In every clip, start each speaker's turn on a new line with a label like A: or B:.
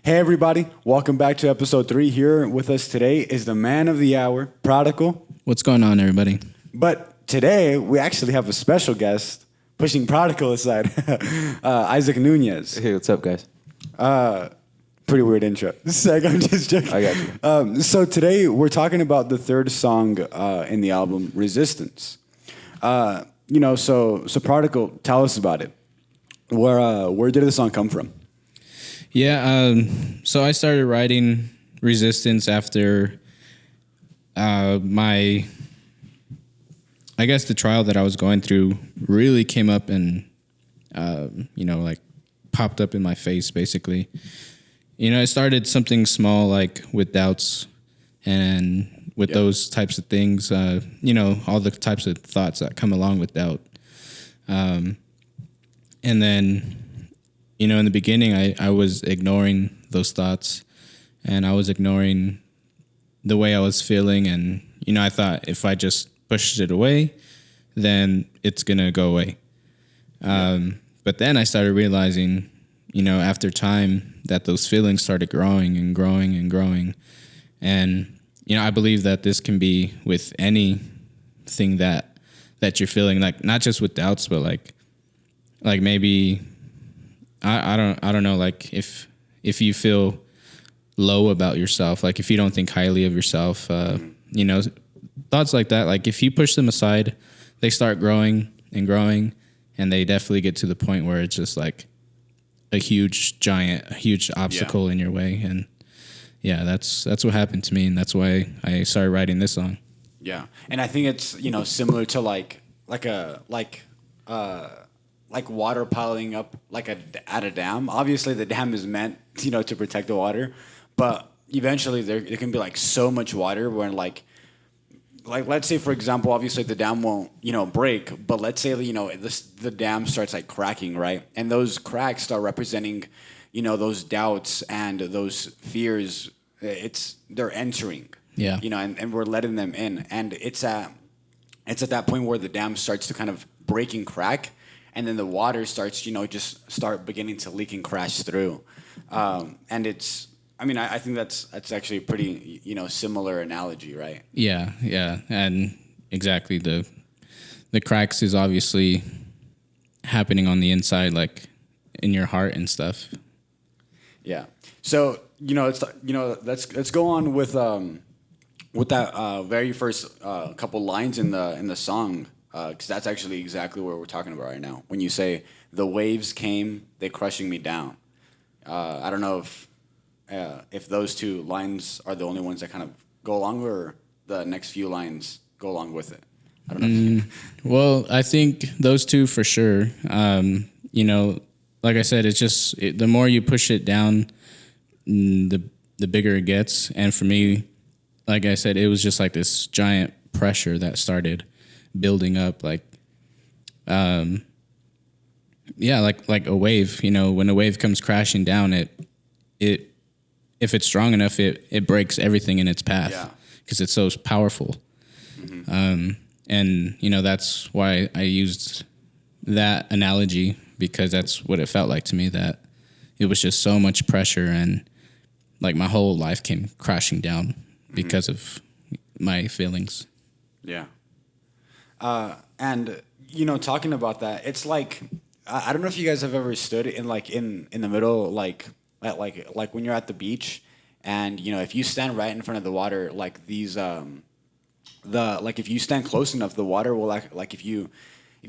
A: Hey, everybody. Welcome back to episode 3. Here with us today is the man of the hour, Prodigal.
B: What's going on, everybody?
A: But today, we actually have a special guest pushing Prodigal aside, Isaac Nunez.
C: Hey, what's up, guys?
A: Pretty weird intro. I'm just joking.
C: I got you.
A: So today, we're talking about the third song in the album, Resistance. So Prodigal, tell us about it. Where did the song come from?
B: Yeah, so I started writing Resistance after the trial that I was going through really came up and, popped up in my face, basically. It started something small, like with doubts and with those types of things, all the types of thoughts that come along with doubt. And then, in the beginning, I was ignoring those thoughts and I was ignoring the way I was feeling. And, I thought if I just pushed it away, then it's going to go away. But then I started realizing, after time that those feelings started growing and growing and growing. And, I believe that this can be with anything that you're feeling, like not just with doubts, but like maybe I don't know, like if you feel low about yourself, like if you don't think highly of yourself, thoughts like that, like if you push them aside, they start growing and growing, and they definitely get to the point where it's just like a huge obstacle in your way. And yeah, that's what happened to me, and that's why I started writing this song.
A: Yeah, and I think it's similar to like water piling up at a dam. Obviously, the dam is meant to protect the water, but eventually there can be like so much water when like let's say, for example, obviously the dam won't break, but let's say the dam starts like cracking, right? And those cracks start representing those doubts and those fears. They're entering.
B: Yeah.
A: And we're letting them in, and it's at that point where the dam starts to kind of break and crack, and then the water starts just start beginning to leak and crash through. And I think that's actually a pretty similar analogy, right?
B: Yeah, and exactly, the cracks is obviously happening on the inside, like in your heart and stuff.
A: Yeah. So let's go on with that very first couple lines in the song, because that's actually exactly what we're talking about right now. When you say the waves came, they crushing me down. I don't know if those two lines are the only ones that kind of go along, or the next few lines go along with it. I don't know.
B: Well, I think those two for sure. Like I said, it's just the more you push it down, the bigger it gets. And for me, like I said, it was just like this giant pressure that started building up, like a wave. When a wave comes crashing down, it if it's strong enough, it breaks everything in its path, because it's so powerful. Mm-hmm. And that's why I used that analogy, because that's what it felt like to me, that it was just so much pressure, and like my whole life came crashing down because of my feelings.
A: Yeah. And talking about that, it's like I don't know if you guys have ever stood in the middle, like when you're at the beach, and if you stand right in front of the water, like these if you stand close enough, the water will if you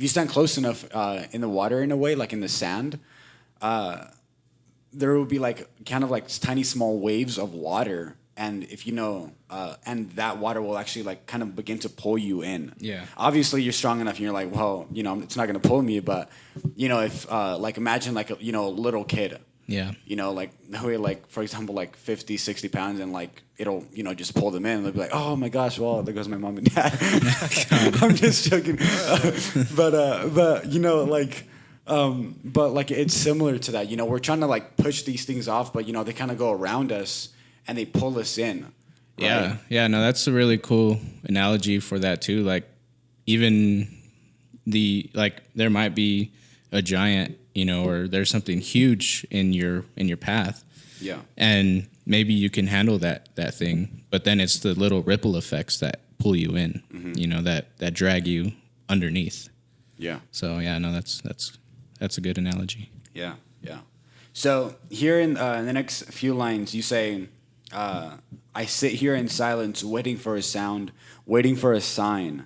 A: stand close enough in the water, in a way, like in the sand, there will be like kind of like tiny small waves of water, and if and that water will actually like kind of begin to pull you in.
B: Yeah.
A: Obviously, you're strong enough, and you're like, well, it's not gonna pull me, but if imagine like a little kid.
B: Yeah.
A: Weigh like, for example, like 50, 60 pounds, and like it'll just pull them in. They'll be like, oh my gosh, well, there goes my mom and dad. I'm just joking. But it's similar to that. We're trying to like push these things off, but they kind of go around us and they pull us in. Right?
B: Yeah. No, that's a really cool analogy for that too. Like, even there might be a giant, or there's something huge in your path,
A: Yeah.
B: And maybe you can handle that thing, but then it's the little ripple effects that pull you in, that drag you underneath.
A: Yeah.
B: So yeah, no, that's a good analogy.
A: Yeah. Yeah. So here in the next few lines, you say, "I sit here in silence, waiting for a sound, waiting for a sign."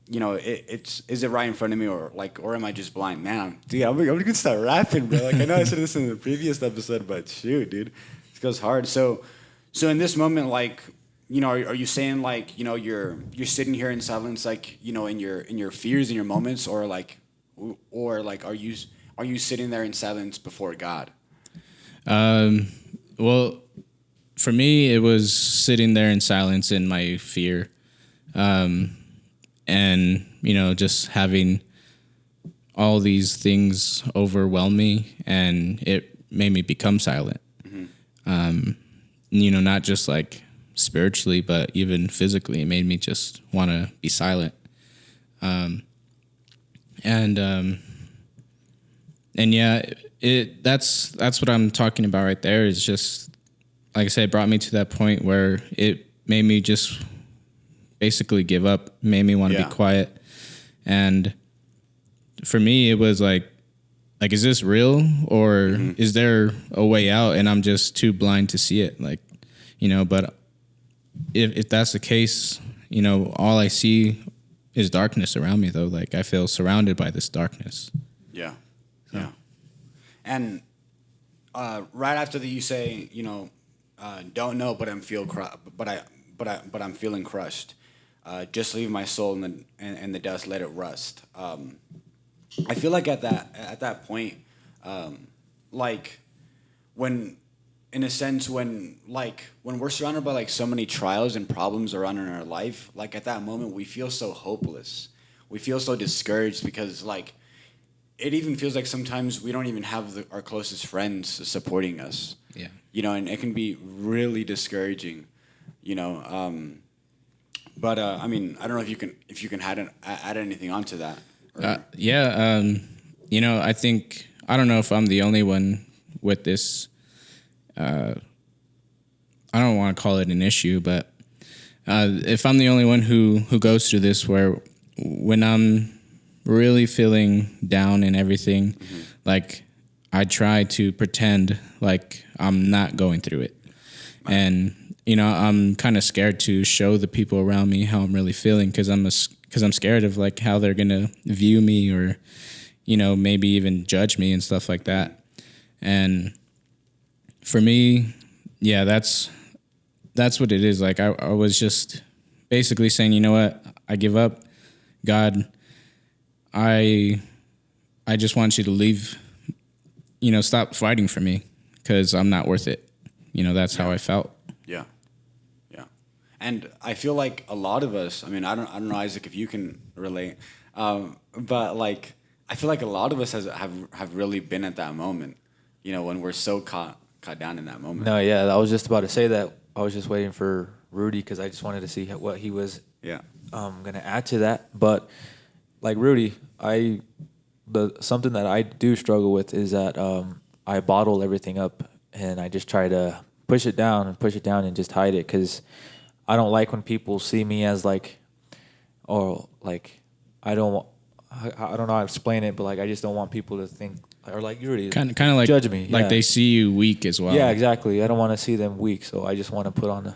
A: It's is it right in front of me, or am I just blind? Man, I'm gonna start rapping, bro. Like I know I said this in the previous episode, but shoot, dude, this goes hard. So in this moment, like, are you saying like, you're sitting here in silence, like, in your fears and your moments, or like are you sitting there in silence before God?
B: Well, for me, it was sitting there in silence in my fear, and just having all these things overwhelm me, and it made me become silent. Not just like spiritually, but even physically, it made me just want to be silent. And yeah, that's what I'm talking about right there. Is just, like I said, it brought me to that point where it made me just basically give up, made me want to be quiet. And for me, it was like, is this real, or is there a way out and I'm just too blind to see it? But if that's the case, all I see is darkness around me, though. Like I feel surrounded by this darkness.
A: Yeah. Yeah. And right after that, you say, don't know, but I'm feeling crushed. Just leave my soul in the dust, let it rust. I feel like at that point, like when, in a sense, when we're surrounded by like so many trials and problems around in our life, like at that moment we feel so hopeless. We feel so discouraged because like it even feels like sometimes we don't even have our closest friends supporting us.
B: Yeah.
A: And it can be really discouraging. But I mean, I don't know if you can add anything onto that.
B: I think, I don't know if I'm the only one with this. I don't want to call it an issue, but if I'm the only one who goes through this, where when I'm really feeling down and everything, like I try to pretend like I'm not going through it. And, I'm kind of scared to show the people around me how I'm really feeling, because I'm scared of like how they're going to view me, or, maybe even judge me and stuff like that. And for me, yeah, that's what it is. Like I was just basically saying, you know what, I give up. God, I just want you to leave, stop fighting for me, because I'm not worth it. That's how I felt.
A: Yeah. Yeah. And I feel like a lot of us, I mean, I don't know, Isaac, if you can relate, but like, I feel like a lot of us have really been at that moment, when we're so caught down in that moment.
C: No, yeah, I was just about to say that. I was just waiting for Rudy because I just wanted to see what he was going to add to that. But like Rudy, something that I do struggle with is that I bottle everything up and I just try to push it down and just hide it, because I don't like when people see me as like, or like, I don't know how to explain it, but like I just don't want people to think, or like Rudy,
B: kind of like
C: judge me,
B: like they see you weak as well.
C: Yeah, exactly. I don't want to see them weak, so I just want to put on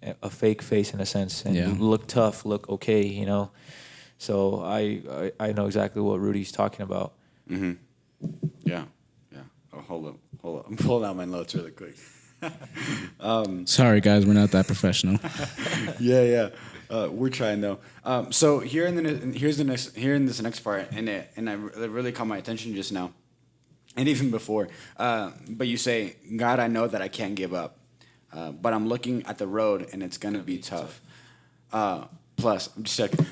C: a fake face in a sense and look tough, look okay, So I know exactly what Rudy's talking about.
A: Mm-hmm. Yeah. Oh, hold up. I'm pulling out my notes really quick.
B: Sorry, guys, we're not that professional.
A: Yeah. We're trying though. So here in this next part, and it really caught my attention just now, and even before. But you say, God, I know that I can't give up, but I'm looking at the road and it's gonna be tough. Plus, I'm just checking.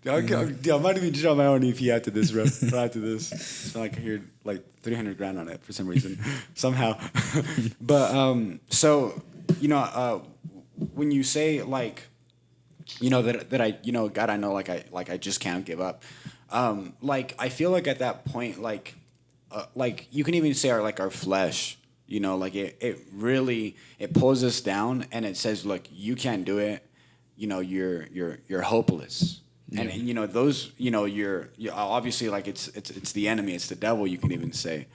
A: I might even just on my own EP after this, bro. After this, it's like I hear like 300 grand on it for some reason, somehow. But so when you say like, that I, God, I know, like I just can't give up. Like I feel like at that point, like like you can even say our flesh. You know, like it really it pulls us down and it says, look, you can't do it. You know, you're hopeless. And you know those, you know, you're obviously like it's the enemy, it's the devil. You can even say,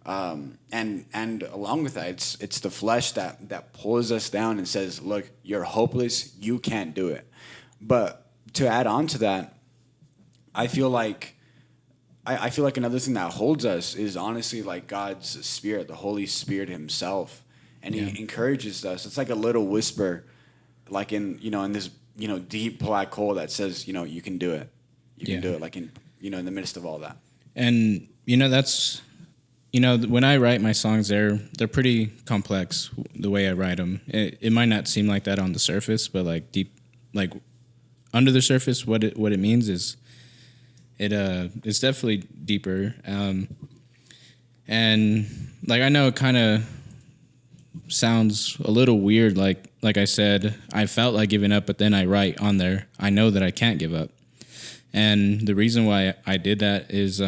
A: and along with that, it's the flesh that pulls us down and says, look, you're hopeless, you can't do it. But to add on to that, I feel like I feel like another thing that holds us is honestly like God's Spirit, the Holy Spirit Himself, and He encourages us. It's like a little whisper, like in in this deep black hole that says you can do it, you can do it, like in in the midst of all that.
B: And that's when I write my songs, they're pretty complex the way I write them. It might not seem like that on the surface, but like deep, like under the surface, what it means is. It's definitely deeper, and like I know it kind of sounds a little weird. Like I said, I felt like giving up, but then I write on there, I know that I can't give up, and the reason why I did that is,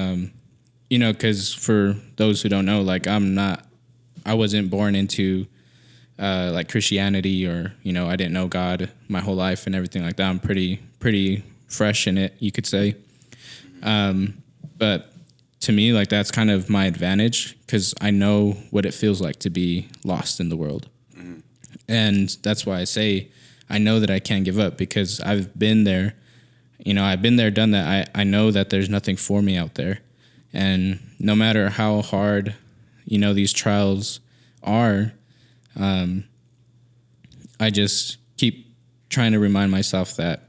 B: because for those who don't know, like I wasn't born into like Christianity or I didn't know God my whole life and everything like that. I'm pretty fresh in it, you could say. But to me, like that's kind of my advantage because I know what it feels like to be lost in the world. Mm-hmm. And that's why I say I know that I can't give up because I've been there. I've been there, done that. I know that there's nothing for me out there. And no matter how hard, these trials are, I just keep trying to remind myself that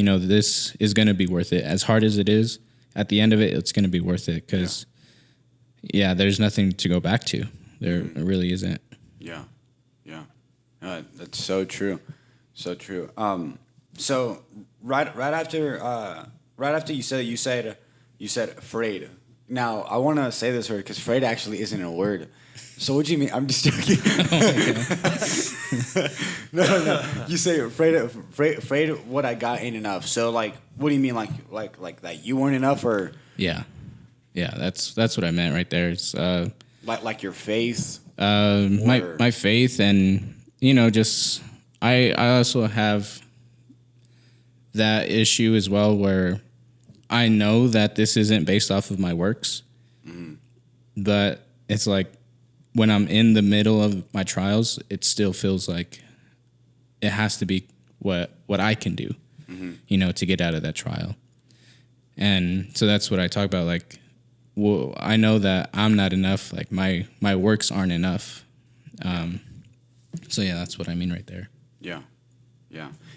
B: this is going to be worth it. As hard as it is, at the end of it, it's going to be worth it because, there's nothing to go back to. There really isn't. Yeah,
A: yeah. That's so true. So true. So right after you said afraid. Now, I want to say this word because afraid actually isn't a word. So what do you mean? I'm just joking. No. You say afraid what I got ain't enough. So like, what do you mean? Like that you weren't enough or?
B: Yeah. That's what I meant right there. It's
A: like your faith.
B: My faith and just I also have that issue as well where I know that this isn't based off of my works, but it's like. When I'm in the middle of my trials, it still feels like it has to be what I can do, to get out of that trial. And so that's what I talk about. Like, well, I know that I'm not enough. Like my works aren't enough. So yeah, that's what I mean right there.
A: Yeah.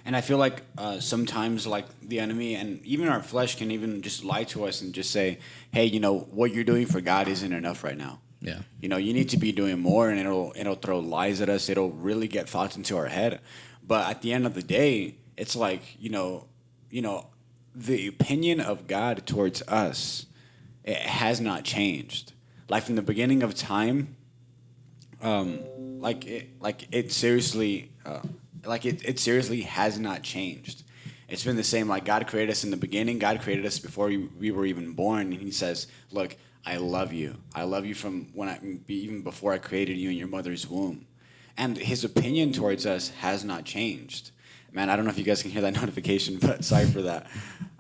A: And I feel like sometimes like the enemy and even our flesh can even just lie to us and just say, hey, what you're doing for God isn't enough right now.
B: Yeah.
A: You need to be doing more, and it'll throw lies at us. It'll really get thoughts into our head. But at the end of the day, it's like, the opinion of God towards us, it has not changed. Like from the beginning of time, it seriously has not changed. It's been the same. Like God created us in the beginning. God created us before we were even born, and He says, look, I love you. I love you from even before I created you in your mother's womb. And His opinion towards us has not changed. Man, I don't know if you guys can hear that notification, but sorry for that.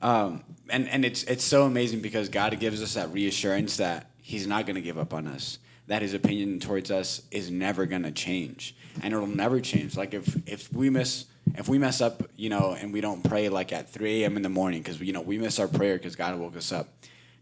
A: And it's so amazing because God gives us that reassurance that He's not going to give up on us, that His opinion towards us is never going to change. And it'll never change. Like if we mess up, and we don't pray like at 3 a.m. in the morning because, we miss our prayer because God woke us up.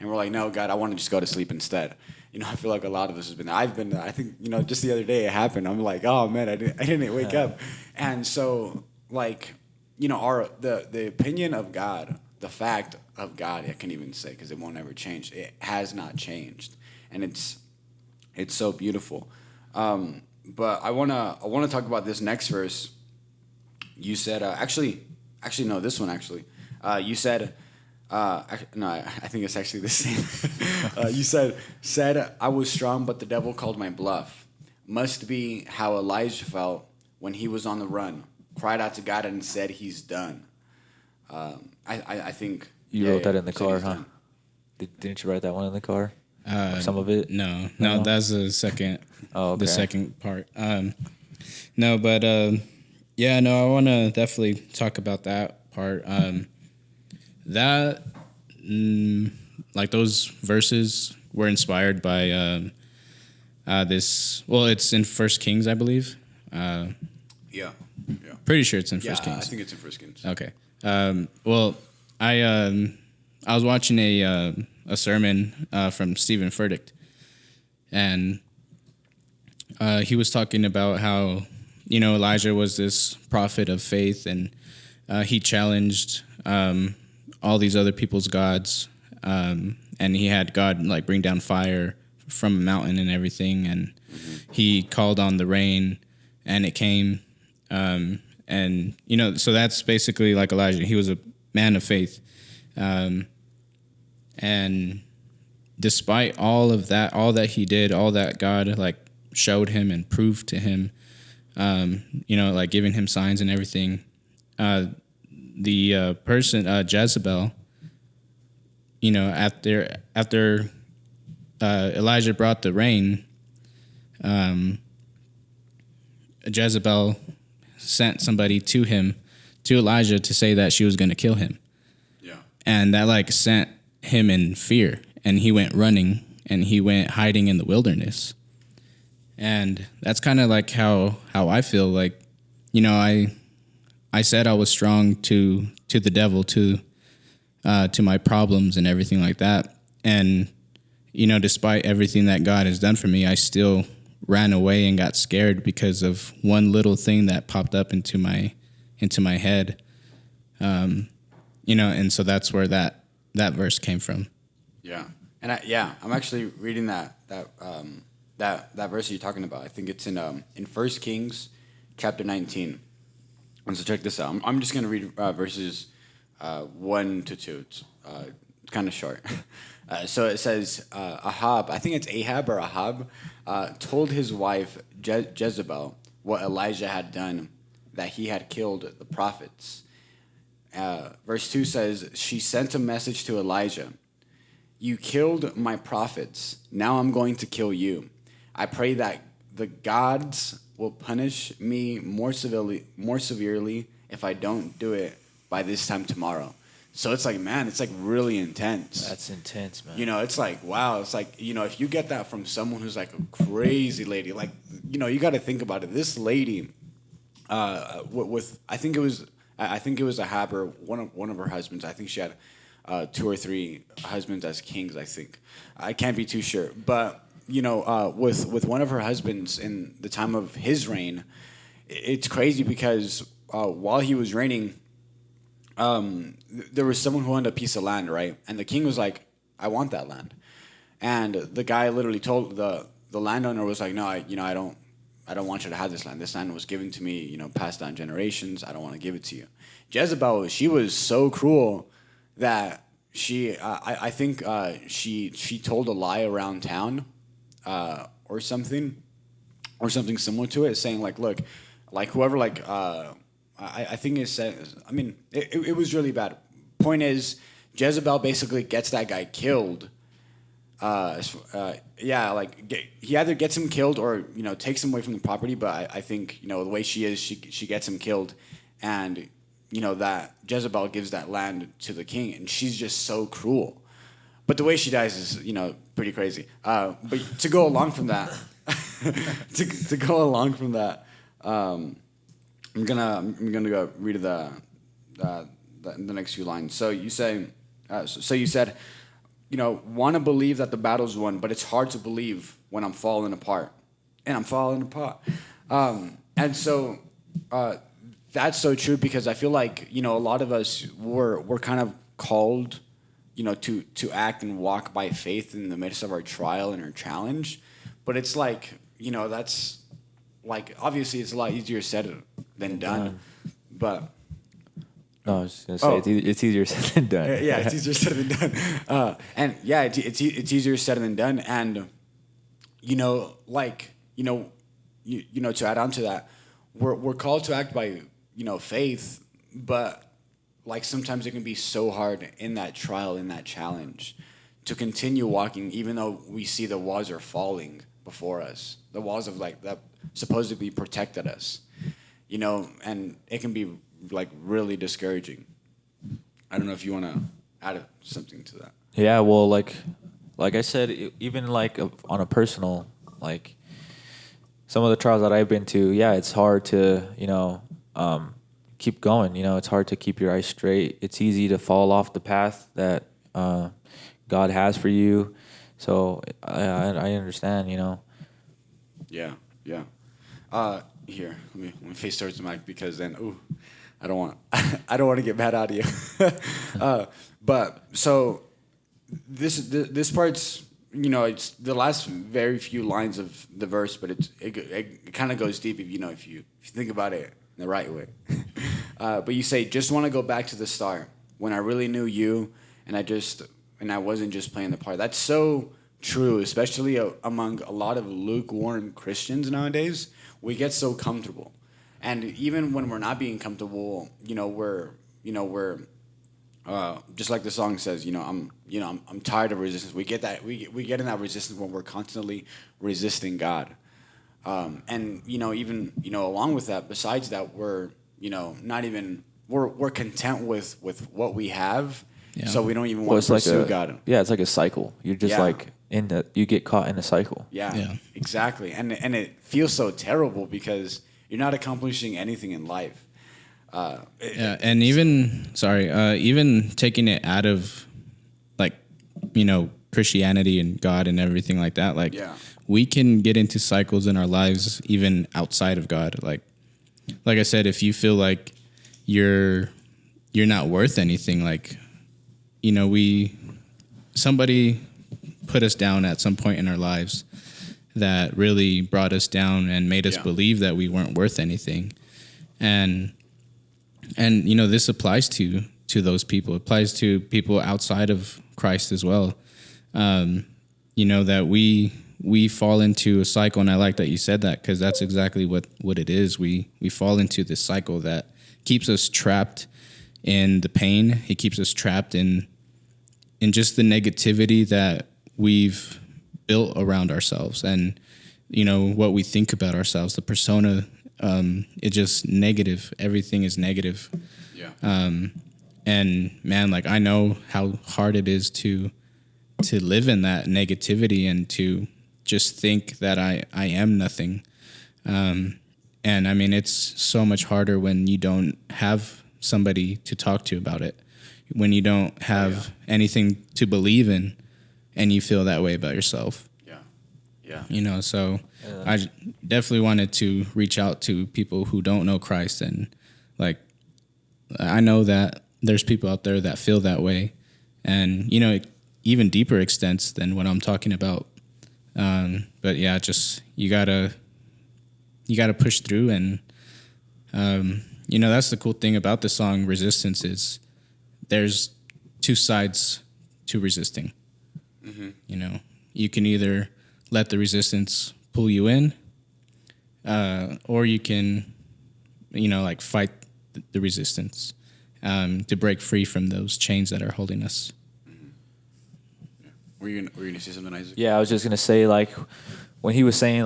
A: And we're like, no, God, I want to just go to sleep instead. I feel like a lot of us has been. I think, just the other day it happened. I'm like, oh man, I didn't wake up. And so, like, the opinion of God, the fact of God, I can't even say because it won't ever change. It has not changed, and it's so beautiful. But I wanna talk about this next verse. You said actually no, this one actually. You said. No, I think it's actually the same. You said I was strong, but the devil called my bluff. Must be how Elijah felt when he was on the run, cried out to God and said he's done. I think
C: you wrote that in the car, huh? Didn't you write that one in the car? Some of it?
B: No,
C: No?
B: that's the second.
C: Oh, okay.
B: The second part. No, but yeah, no, I want to definitely talk about that part. That like those verses were inspired by this. Well, it's in First Kings, I believe.
A: Yeah.
B: Pretty sure it's in First Kings.
A: I think it's in First Kings.
B: Okay. Well, I was watching a sermon from Stephen Furtick, and he was talking about how Elijah was this prophet of faith, and he challenged all these other people's gods, and he had God like bring down fire from a mountain and everything, and he called on the rain, and it came. And so that's basically like Elijah. He was a man of faith, and despite all of that, all that he did, all that God like showed him and proved to him, like giving him signs and everything, the person Jezebel, after Elijah brought the rain, Jezebel sent somebody to Elijah to say that she was going to kill him.
A: Yeah. And
B: that like sent him in fear, and he went running and he went hiding in the wilderness. And that's kind of like how I feel. Like, I said I was strong to the devil, to my problems and everything like that. And, despite everything that God has done for me, I still ran away and got scared because of one little thing that popped up into my head. And so that's where that verse came from.
A: Yeah. And I'm actually reading that verse you're talking about. I think it's in 1 Kings chapter 19. And so check this out. I'm just going to read verses 1 to 2. It's kind of short. So it says, Ahab, I think it's Ahab or Ahab, told his wife Jezebel what Elijah had done, that he had killed the prophets. Verse 2 says, she sent a message to Elijah. You killed my prophets. Now I'm going to kill you. I pray that the gods will punish me more severely if I don't do it by this time tomorrow. So it's like, man, it's like really intense.
C: That's intense, man.
A: It's like, wow. It's like, if you get that from someone who's like a crazy lady, like, you got to think about it. This lady, with I think it was Ahab, or one of her husbands. I think she had 2 or 3 husbands as kings. I think I can't be too sure, but with one of her husbands in the time of his reign, it's crazy because while he was reigning, there was someone who wanted a piece of land, right? And the king was like, I want that land. And the guy literally told the landowner was like, no, I don't want you to have this land. This land was given to me, passed down generations. I don't want to give it to you. Jezebel, she was so cruel that I think she told a lie around town, or something similar to it, saying like, look, like whoever I think it says, I mean, it was really bad. Point is, Jezebel basically gets that guy killed. He either gets him killed or, takes him away from the property. But I think, the way she is, she gets him killed. And, that Jezebel gives that land to the king. And she's just so cruel. But the way she dies is, pretty crazy. But to go along from that, I'm gonna go read the next few lines. So you say, you said, want to believe that the battle's won, but it's hard to believe when I'm falling apart, and I'm falling apart. And so that's so true, because I feel like a lot of us we're kind of called, to act and walk by faith in the midst of our trial and our challenge, but it's like that's like obviously it's a lot easier said than done, but.
C: No, I was just gonna say it's easier said than done.
A: Yeah, it's easier said than done. And yeah, it's easier said than done. And to add on to that, we're called to act by faith, but like sometimes it can be so hard in that trial, in that challenge, to continue walking, even though we see the walls are falling before us, the walls of like that supposedly protected us, and it can be like really discouraging. I don't know if you want to add something to that.
C: Yeah, well, like I said, even like on a personal, like some of the trials that I've been to, yeah, it's hard to keep going. It's hard to keep your eyes straight. It's easy to fall off the path that God has for you. So I understand.
A: Yeah, yeah. Here, let me face towards the mic because then, I don't want I don't want to get bad audio. But so this part's it's the last very few lines of the verse, but it kind of goes deep if you think about it in the right way. But you say, just want to go back to the start when I really knew you, and I wasn't just playing the part. That's so true, especially among a lot of lukewarm Christians nowadays. We get so comfortable, and even when we're not being comfortable, we're just like the song says, I'm tired of resistance. We get that we get in that resistance when we're constantly resisting God, and even along with that, besides that, we're not even we're content with what we have, so we don't even want to pursue God.
C: Yeah, it's like a cycle. You're just you get caught in a cycle.
A: Yeah, exactly, and it feels so terrible because you're not accomplishing anything in life.
B: And even taking it out of like Christianity and God and everything like that, we can get into cycles in our lives even outside of God. Like I said, if you feel like you're not worth anything, somebody put us down at some point in our lives that really brought us down and made us believe that we weren't worth anything. And this applies to those people. It applies to people outside of Christ as well. That we fall into a cycle, and I like that you said that because that's exactly what it is. We fall into this cycle that keeps us trapped in the pain. It keeps us trapped in just the negativity that we've built around ourselves, and what we think about ourselves, the persona. It's just negative. Everything is negative.
A: Yeah.
B: And man, I know how hard it is to live in that negativity and to just think that I am nothing. And I mean, it's so much harder when you don't have somebody to talk to about it, when you don't have anything to believe in, and you feel that way about yourself.
A: Yeah.
B: So I definitely wanted to reach out to people who don't know Christ. And I know that there's people out there that feel that way. And, even deeper extents than what I'm talking about. But yeah, just, you gotta push through. And, that's the cool thing about the song Resistance is there's two sides to resisting. Mm-hmm. You can either let the resistance pull you in, or you can, fight the resistance to break free from those chains that are holding us.
A: Mm-hmm. Yeah. Were you gonna say something, Isaac?
C: Yeah, I was just gonna say when he was saying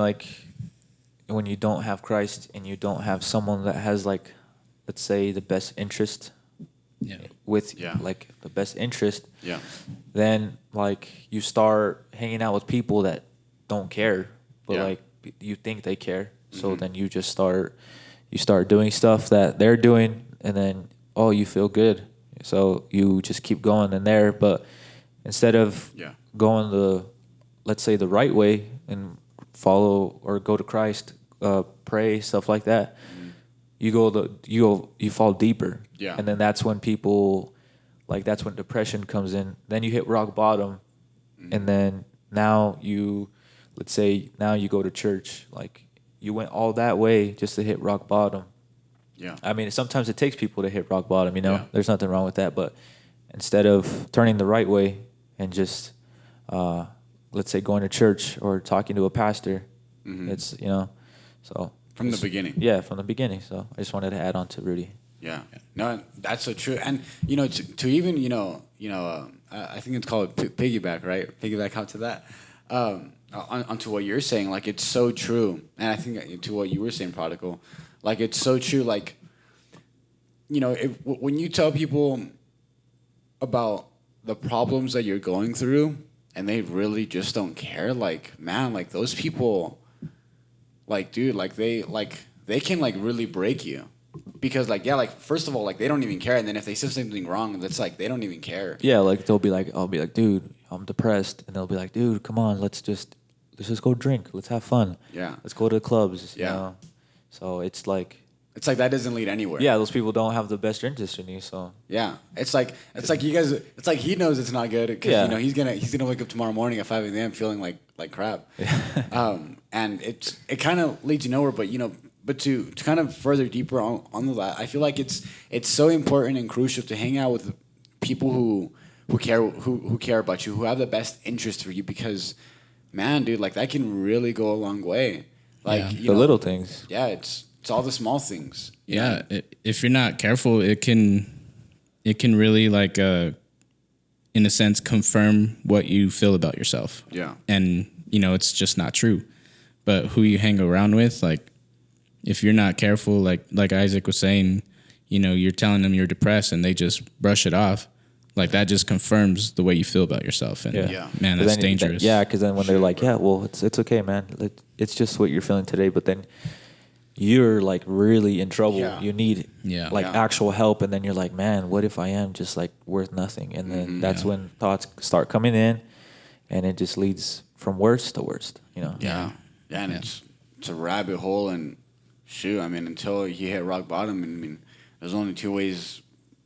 C: when you don't have Christ and you don't have someone that has let's say the best interest. The best interest.
A: Yeah.
C: Then you start hanging out with people that don't care, but you think they care. So
A: Mm-hmm.
C: then you just start doing stuff that they're doing, and then you feel good. So you just keep going in there, but instead of going let's say the right way and follow or go to Christ, pray, stuff like that. Mm-hmm. You fall deeper.
A: Yeah.
C: And then that's when people that's when depression comes in. Then you hit rock bottom. Mm-hmm. And then now let's say you go to church, you went all that way just to hit rock bottom.
A: Yeah.
C: I mean, sometimes it takes people to hit rock bottom,
A: Yeah.
C: There's nothing wrong with that, but instead of turning the right way and just let's say going to church or talking to a pastor,
A: Mm-hmm.
C: it's so
A: from the beginning.
C: Yeah, from the beginning. So I just wanted to add on to Rudy.
A: Yeah. No, that's so true. And to even I think it's called piggyback, right? Piggyback onto that, onto what you're saying. Like it's so true, and I think to what you were saying, Prodigal, like it's so true. Like when you tell people about the problems that you're going through, and they really just don't care, like man, like those people, like dude, like they can like really break you. Because like yeah, like first of all, like they don't even care, and then if they say something wrong, that's like they don't even care.
C: Yeah, like I'll be like, dude, I'm depressed, and they'll be like, dude, come on, let's just go drink, let's have fun.
A: Yeah.
C: Let's go to the clubs.
A: Yeah.
C: You know? So it's like
A: that doesn't lead anywhere.
C: Yeah, those people don't have the best interest in you. So
A: yeah, it's like you guys. It's like he knows it's not good because he's gonna wake up tomorrow morning at 5 a.m. feeling like crap. Yeah. And it kind of leads you nowhere. But to kind of further deeper on that, I feel like it's so important and crucial to hang out with people who care about you, who have the best interest for you, because man, dude, like that can really go a long way. Like
C: the little things.
A: Yeah, it's all the small things.
B: Yeah, if you're not careful, it can really like in a sense confirm what you feel about yourself.
A: Yeah,
B: and it's just not true. But who you hang around with, like if you're not careful, like Isaac was saying, you're telling them you're depressed and they just brush it off. Like that just confirms the way you feel about yourself, and man, that's dangerous.
C: Because then when they're like, yeah, well, it's okay, man. It's just what you're feeling today. But then you're like really in trouble. Yeah. You need actual help, and then you're like, man, what if I am just like worth nothing? And then that's when thoughts start coming in, and it just leads from worst to worst.
A: Yeah, and it's a rabbit hole, and shoot, I mean, until you hit rock bottom, I mean, there's only two ways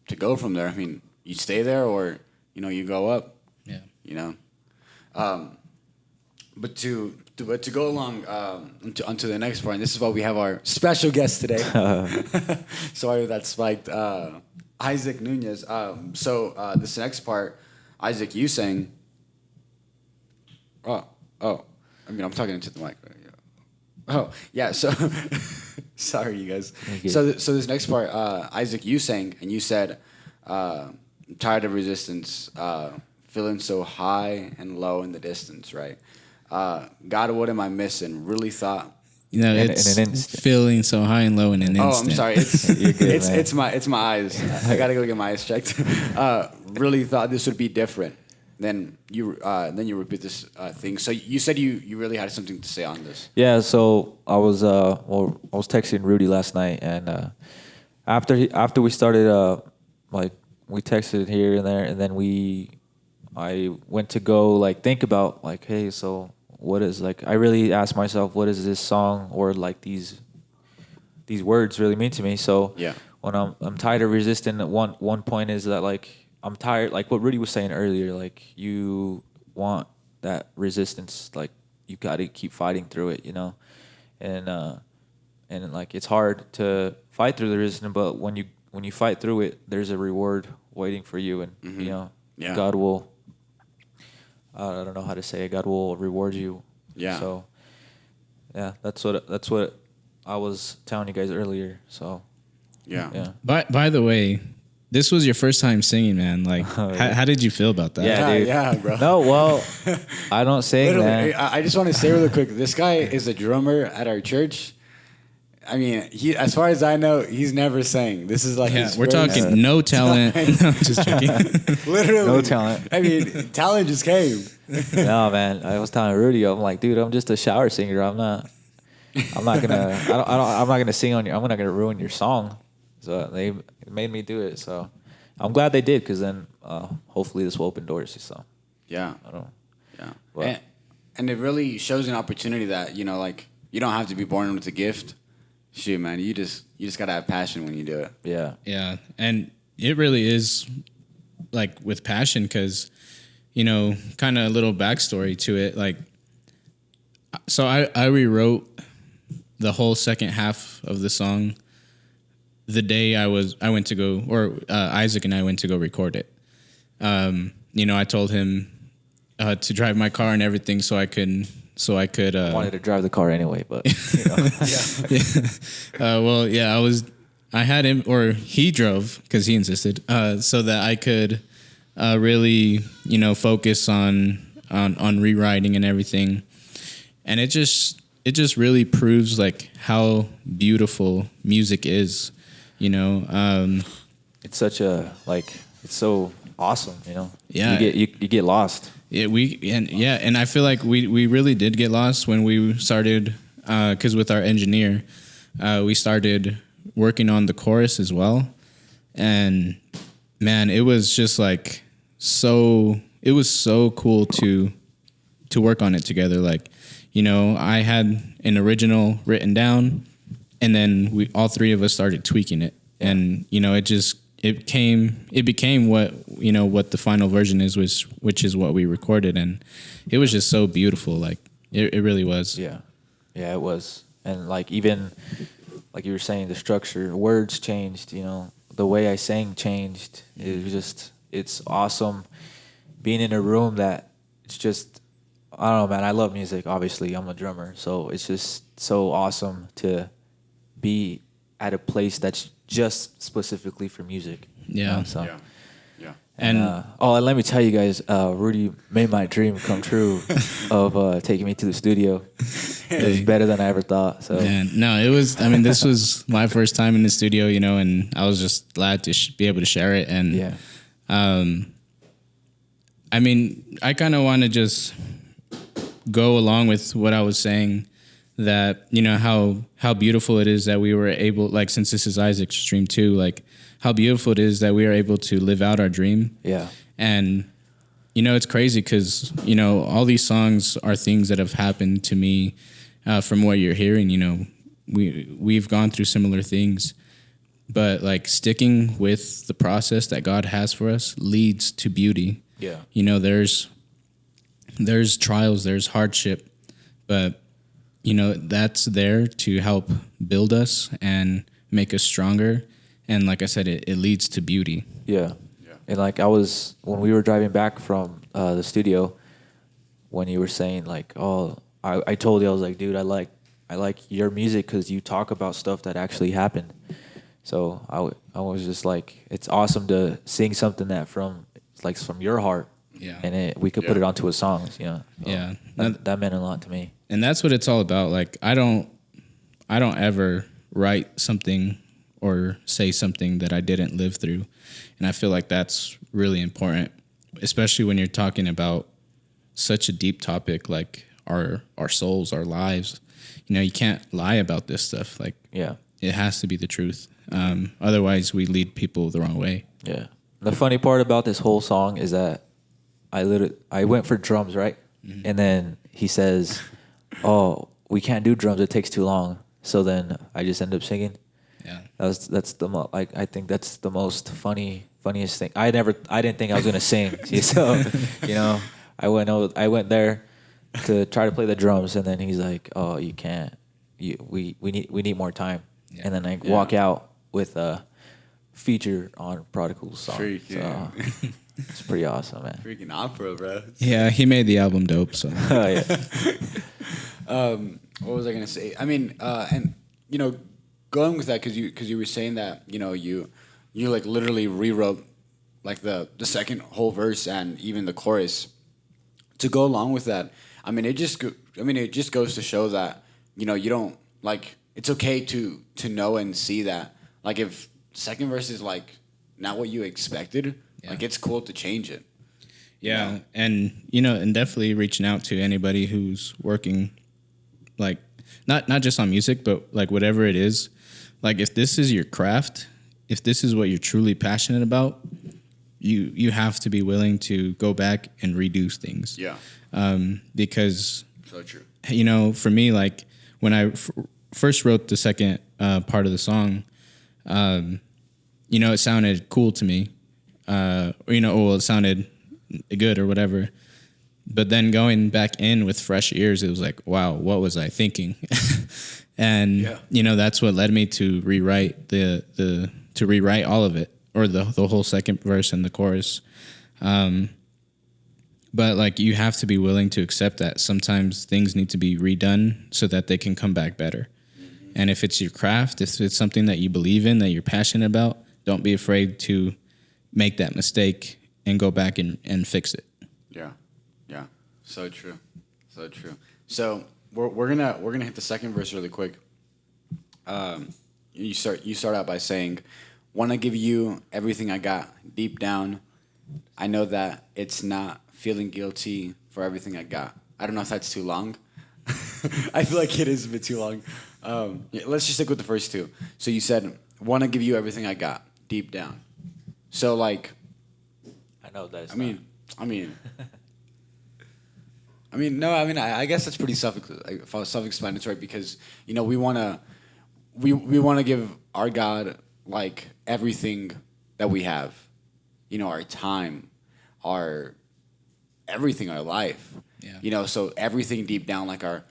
A: to go from there. I mean, you stay there, or you go up. Yeah. But to go along onto the next part, and this is why we have our special guest today. Sorry that spiked. Isaac Nunez. So this next part, Isaac, you sang. Oh. I mean, I'm talking into the mic. Oh, yeah. So, sorry, you guys. So this next part, Isaac, you sang, and you said, I'm tired of resistance, feeling so high and low in the distance, right? God, what am I missing? Really thought.
B: It's in feeling so high and low in an instant.
A: Oh, I'm sorry. It's my eyes. I gotta go get my eyes checked. Really thought this would be different. Then you repeat this thing. So you said you really had something to say on this.
C: Yeah. So I was texting Rudy last night, and after we started, we texted here and there, and then I went to go like think about like, hey, so what is like? I really asked myself, what does this song or like these words really mean to me? So when I'm tired of resisting, one point is that like I'm tired, like what Rudy was saying earlier, like you want that resistance, like you got to keep fighting through it, and like it's hard to fight through the resistance, but when you fight through it, there's a reward waiting for you, and God will. I don't know how to say it. God will reward you. Yeah. So, yeah, that's what I was telling you guys earlier. So, yeah.
B: By the way, this was your first time singing, man. Like, how did you feel about that?
C: Yeah, dude.
A: Yeah, bro.
C: No, well, I don't sing, man.
A: I just want to say really quick, this guy is a drummer at our church. I mean, as far as I know, he's never sang. This is like
B: we're talking no talent. No, just joking.
A: Literally,
C: no talent.
A: I mean, talent just came.
C: No, man. I was telling Rudy, I'm like, dude, I'm just a shower singer. I'm not gonna sing on I'm not gonna ruin your song. So they made me do it. So I'm glad they did, because then hopefully this will open doors. So
A: yeah,
C: I don't.
A: Yeah,
C: but,
A: and it really shows an opportunity that like you don't have to be born with a gift. Shoot, man, you just gotta have passion when you do it.
B: Yeah, and it really is like with passion, because kind of a little backstory to it. Like, so I rewrote the whole second half of the song the day I went to go, or Isaac and I went to go record it. I told him to drive my car and everything so I could. I
C: wanted to drive the car anyway, but
B: I had him, or he drove because he insisted, so that I could really, focus on rewriting and everything. And it just really proves like how beautiful music is,
C: It's such a it's so awesome,
B: Yeah.
C: You get lost.
B: And I feel like we really did get lost when we started, because with our engineer, we started working on the chorus as well, and man, it was just like it was so cool to work on it together. Like, I had an original written down, and then we all three of us started tweaking it, and it became what the final version is, which is what we recorded, and it was just so beautiful. Like it really was.
C: Yeah, it was, and like even like you were saying, the structure, words changed. The way I sang changed. It's awesome being in a room that it's just, I don't know, man. I love music. Obviously, I'm a drummer, so it's just so awesome to be at a place that's just specifically for music.
B: Yeah.
C: So.
A: Yeah.
C: And let me tell you guys, Rudy made my dream come true of taking me to the studio. It was better than I ever thought. So
B: Man, no, it was. I mean, this was my first time in the studio, and I was just glad to be able to share it. And I mean, I kind of want to just go along with what I was saying, that how beautiful it is that we were able, like, since this is Isaac's stream too, like how beautiful it is that we are able to live out our dream.
C: Yeah.
B: And it's crazy because all these songs are things that have happened to me. From what you're hearing, we've gone through similar things, but like sticking with the process that God has for us leads to beauty.
C: Yeah.
B: There's trials, there's hardship, but that's there to help build us and make us stronger. And like I said, it leads to beauty.
C: Yeah. And like when we were driving back from the studio, when you were saying like, oh, I told you, I was like, dude, I like your music because you talk about stuff that actually happened. So I was just like, it's awesome to sing something from your heart.
B: Yeah.
C: And we could put it onto a song. So
B: Yeah.
C: That meant a lot to me.
B: And that's what it's all about. Like, I don't ever write something or say something that I didn't live through. And I feel like that's really important, especially when you're talking about such a deep topic like our souls, our lives. You can't lie about this stuff. Like, it has to be the truth. Otherwise, we lead people the wrong way.
C: Yeah. The funny part about this whole song is that I went for drums, right? Mm-hmm. And then he says, "Oh, we can't do drums. It takes too long." So then I just end up singing.
B: Yeah.
C: I think that's the most funniest thing. I didn't think I was gonna sing. So, I went there to try to play the drums, and then he's like, "Oh, you can't. We need more time." Yeah. And then I walk out with a feature on Prodigal's song.
A: Freak, yeah.
C: So it's pretty awesome, man.
A: Freaking opera, bro.
B: Yeah, he made the album dope. So.
C: Oh, yeah.
A: What was I gonna say? I mean, and going with that because you were saying that you like literally rewrote like the second whole verse and even the chorus to go along with that. I mean, it just goes to show that you don't like, it's okay to know and see that, like, if second verse is like not what you expected, like, it's cool to change it.
B: Yeah, and and definitely reaching out to anybody who's working, like, not just on music, but like whatever it is. Like, if this is your craft, if this is what you're truly passionate about, you have to be willing to go back and redo things.
A: Yeah.
B: Because
A: So true.
B: For me, like, when I first wrote the second part of the song, it sounded cool to me, it sounded good or whatever. But then going back in with fresh ears, it was like, wow, what was I thinking? And that's what led me to rewrite rewrite all of it, or the whole second verse and the chorus. But like, you have to be willing to accept that sometimes things need to be redone so that they can come back better. And if it's your craft, if it's something that you believe in, that you're passionate about, don't be afraid to make that mistake and go back and fix it.
A: Yeah. Yeah. So true. So true. So we're gonna hit the second verse really quick. You start out by saying, "Want to give you everything I got deep down. I know that it's not feeling guilty for everything I got." I don't know if that's too long. I feel like it is a bit too long. Yeah, let's just stick with the first two. So you said, "Want to give you everything I got deep down." So like,
C: I know that.
A: I guess that's pretty self-explanatory because we wanna give our God like everything that we have, our time, our everything, our life.
B: Yeah.
A: So everything deep down, like our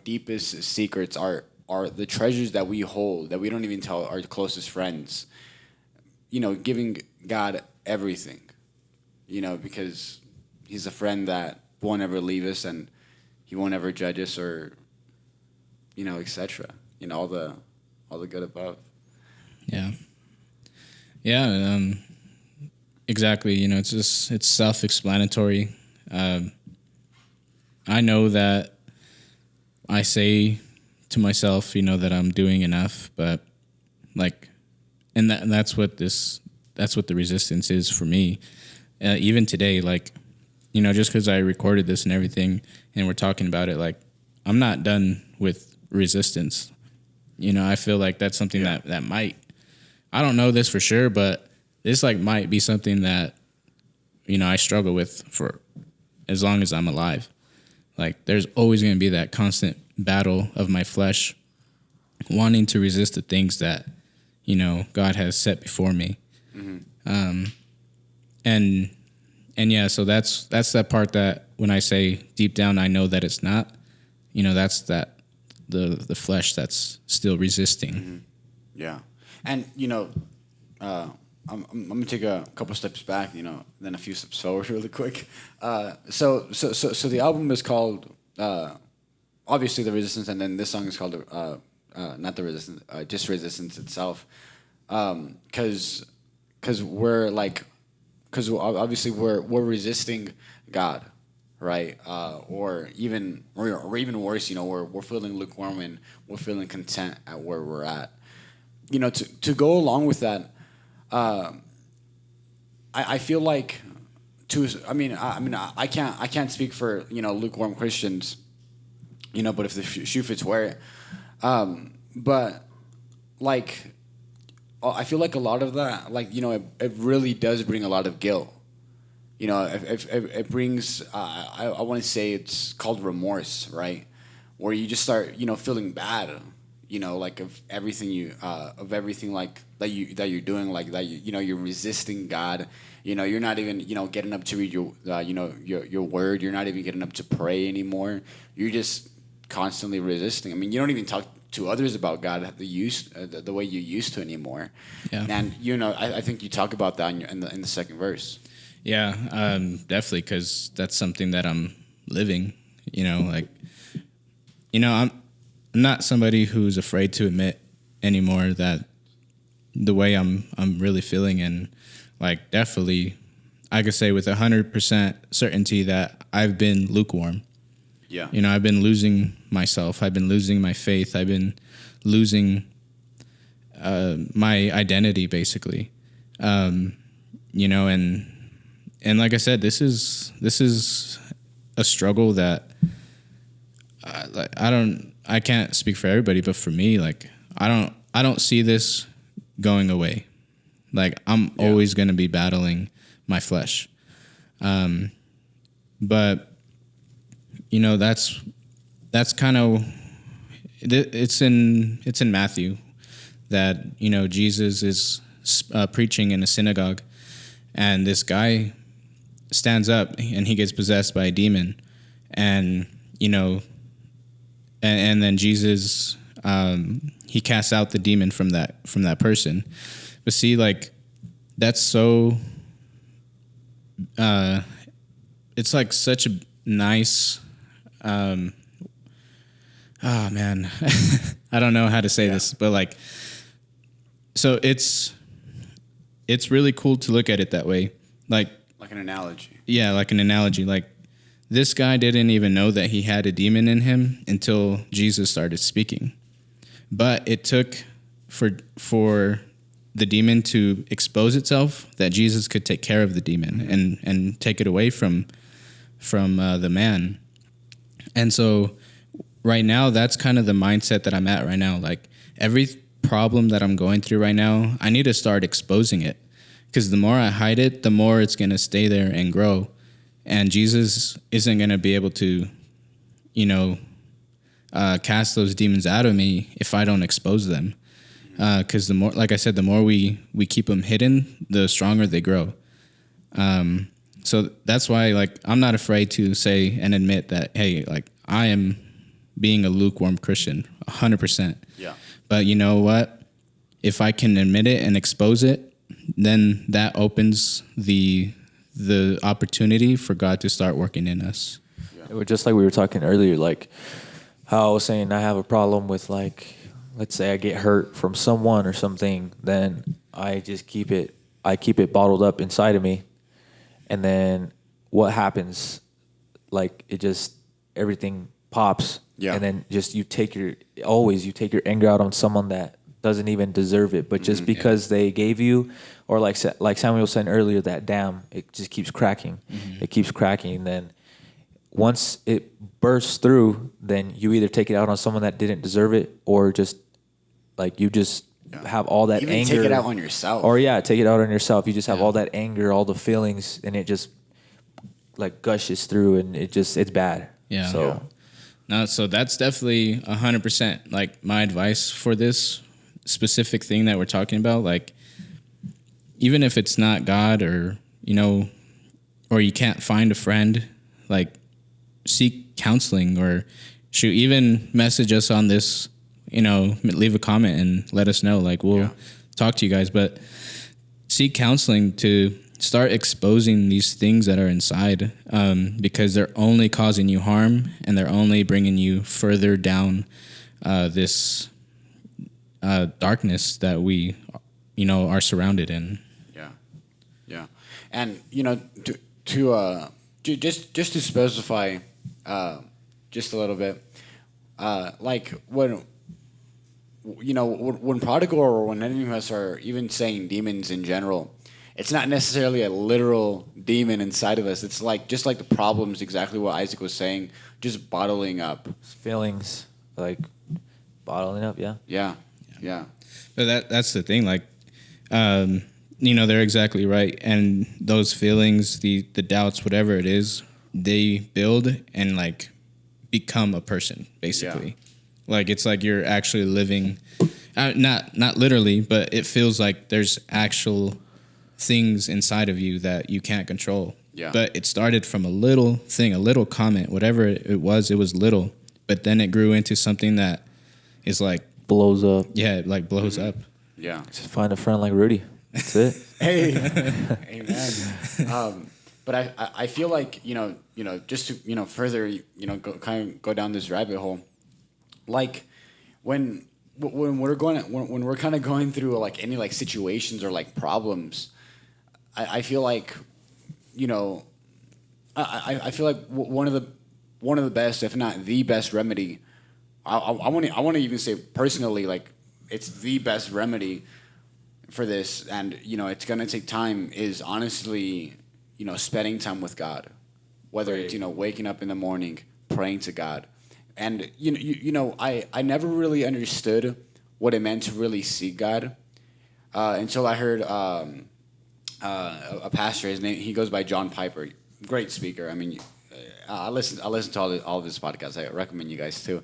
A: deepest secrets, are the treasures that we hold that we don't even tell our closest friends. Giving God everything, because He's a friend that won't ever leave us and He won't ever judge us or, etc. All the good above.
B: Yeah. Yeah. Exactly. It's self-explanatory. I know that I say to myself, that I'm doing enough, but like, and that's what the resistance is for me. Even today, like, just because I recorded this and everything, and we're talking about it, like, I'm not done with resistance. I feel like that's something that might, I don't know this for sure, but this like might be something that, I struggle with for as long as I'm alive. Like, there's always going to be that constant battle of my flesh wanting to resist the things that, God has set before me. Mm-hmm. And yeah, so that's that part that when I say deep down, I know that it's not, that's that the flesh that's still resisting.
A: Mm-hmm. Yeah. And, I'm gonna take a couple steps back, then a few steps forward really quick. So the album is called obviously The Resistance, and then this song is called not The Resistance, just Resistance itself. Because obviously we're resisting God, right? Or even worse, we're feeling lukewarm and we're feeling content at where we're at. To go along with that. I feel like I can't speak for lukewarm Christians, but if the shoe fits, wear it. But like, I feel like a lot of that, like it really does bring a lot of guilt. It brings I want to say it's called remorse, right? Where you just start feeling bad. Like of everything like that you're doing, like that you're resisting God. You're not even getting up to read your word. You're not even getting up to pray anymore. You're just constantly resisting. I mean, you don't even talk to others about God the way you used to anymore.
B: Yeah.
A: And I think you talk about that in the second verse.
B: Yeah, definitely, because that's something that I'm living. I'm not somebody who's afraid to admit anymore that the way I'm really feeling, and like definitely I could say with 100% certainty that I've been lukewarm.
A: Yeah.
B: I've been losing myself. I've been losing my faith. I've been losing my identity, basically. And like I said, this is a struggle that I can't speak for everybody, but for me, like I don't see this going away. Like I'm always going to be battling my flesh. But that's kind of it's in Matthew that Jesus is preaching in a synagogue, and this guy stands up and he gets possessed by a demon, and and then Jesus he casts out the demon from that person. But see, like that's so it's like such a nice how oh man, I don't know how to say this, but like, so it's really cool to look at it that way. Like
A: an analogy.
B: Yeah, like an analogy. Like this guy didn't even know that he had a demon in him until Jesus started speaking. But it took for the demon to expose itself that Jesus could take care of the demon and take it away from the man. And so right now, that's kind of the mindset that I'm at right now. Like every problem that I'm going through right now, I need to start exposing it. Because the more I hide it, the more it's going to stay there and grow. And Jesus isn't going to be able to, cast those demons out of me if I don't expose them. Because the more, like I said, the more we keep them hidden, the stronger they grow. So that's why, like, I'm not afraid to say and admit that, hey, like, I am being a lukewarm Christian, 100%.
A: Yeah.
B: But you know what? If I can admit it and expose it, then that opens the opportunity for God to start working in us.
C: Yeah. Just like we were talking earlier, like how I was saying I have a problem with, like, let's say I get hurt from someone or something, then I just keep it bottled up inside of me. And then what happens? Like everything pops. Yeah. And then just you take your anger out on someone that doesn't even deserve it, but just because they gave you, or like Samuel was saying earlier, that dam, it just keeps cracking. It keeps cracking. And then once it bursts through, then you either take it out on someone that didn't deserve it, or just like you just have all that
A: even
C: anger.
A: Take it out on yourself.
C: Or take it out on yourself. You just have all that anger, all the feelings, and it just like gushes through, and it's bad.
B: Yeah.
C: So.
B: No, so that's definitely 100%. Like my advice for this specific thing that we're talking about, like even if it's not God or or you can't find a friend, like seek counseling, or even message us on this, leave a comment and let us know, like we'll talk to you guys. But seek counseling to start exposing these things that are inside, because they're only causing you harm and they're only bringing you further down this darkness that we, are surrounded in.
A: Yeah. And, just to specify just a little bit, like when Prodigal or when any of us are even saying demons in general, it's not necessarily a literal demon inside of us. It's like just like the problems, exactly what Isaac was saying, just bottling up.
C: Feelings, like bottling up,
A: Yeah.
B: But that's the thing, like, they're exactly right. And those feelings, the doubts, whatever it is, they build and like become a person, basically. Yeah. Like it's like you're actually living, not literally, but it feels like there's actual things inside of you that you can't control. Yeah. But it started from a little thing, a little comment, whatever it was little, but then it grew into something that is like
C: blows up.
B: Yeah, it like blows up.
A: Yeah.
C: Just find a friend like Rudy. That's it.
A: Hey, amen. But I feel like just to further go down this rabbit hole, like when we're kind of going through like any like situations or like problems, I feel like I feel like one of the best, if not the best remedy. I want to even say personally, like it's the best remedy for this, and it's gonna take time. Is honestly, spending time with God, whether it's waking up in the morning, praying to God, and I never really understood what it meant to really seek God until I heard a pastor. His name, he goes by John Piper, great speaker. I mean, I listen to all of his podcasts. I recommend you guys too.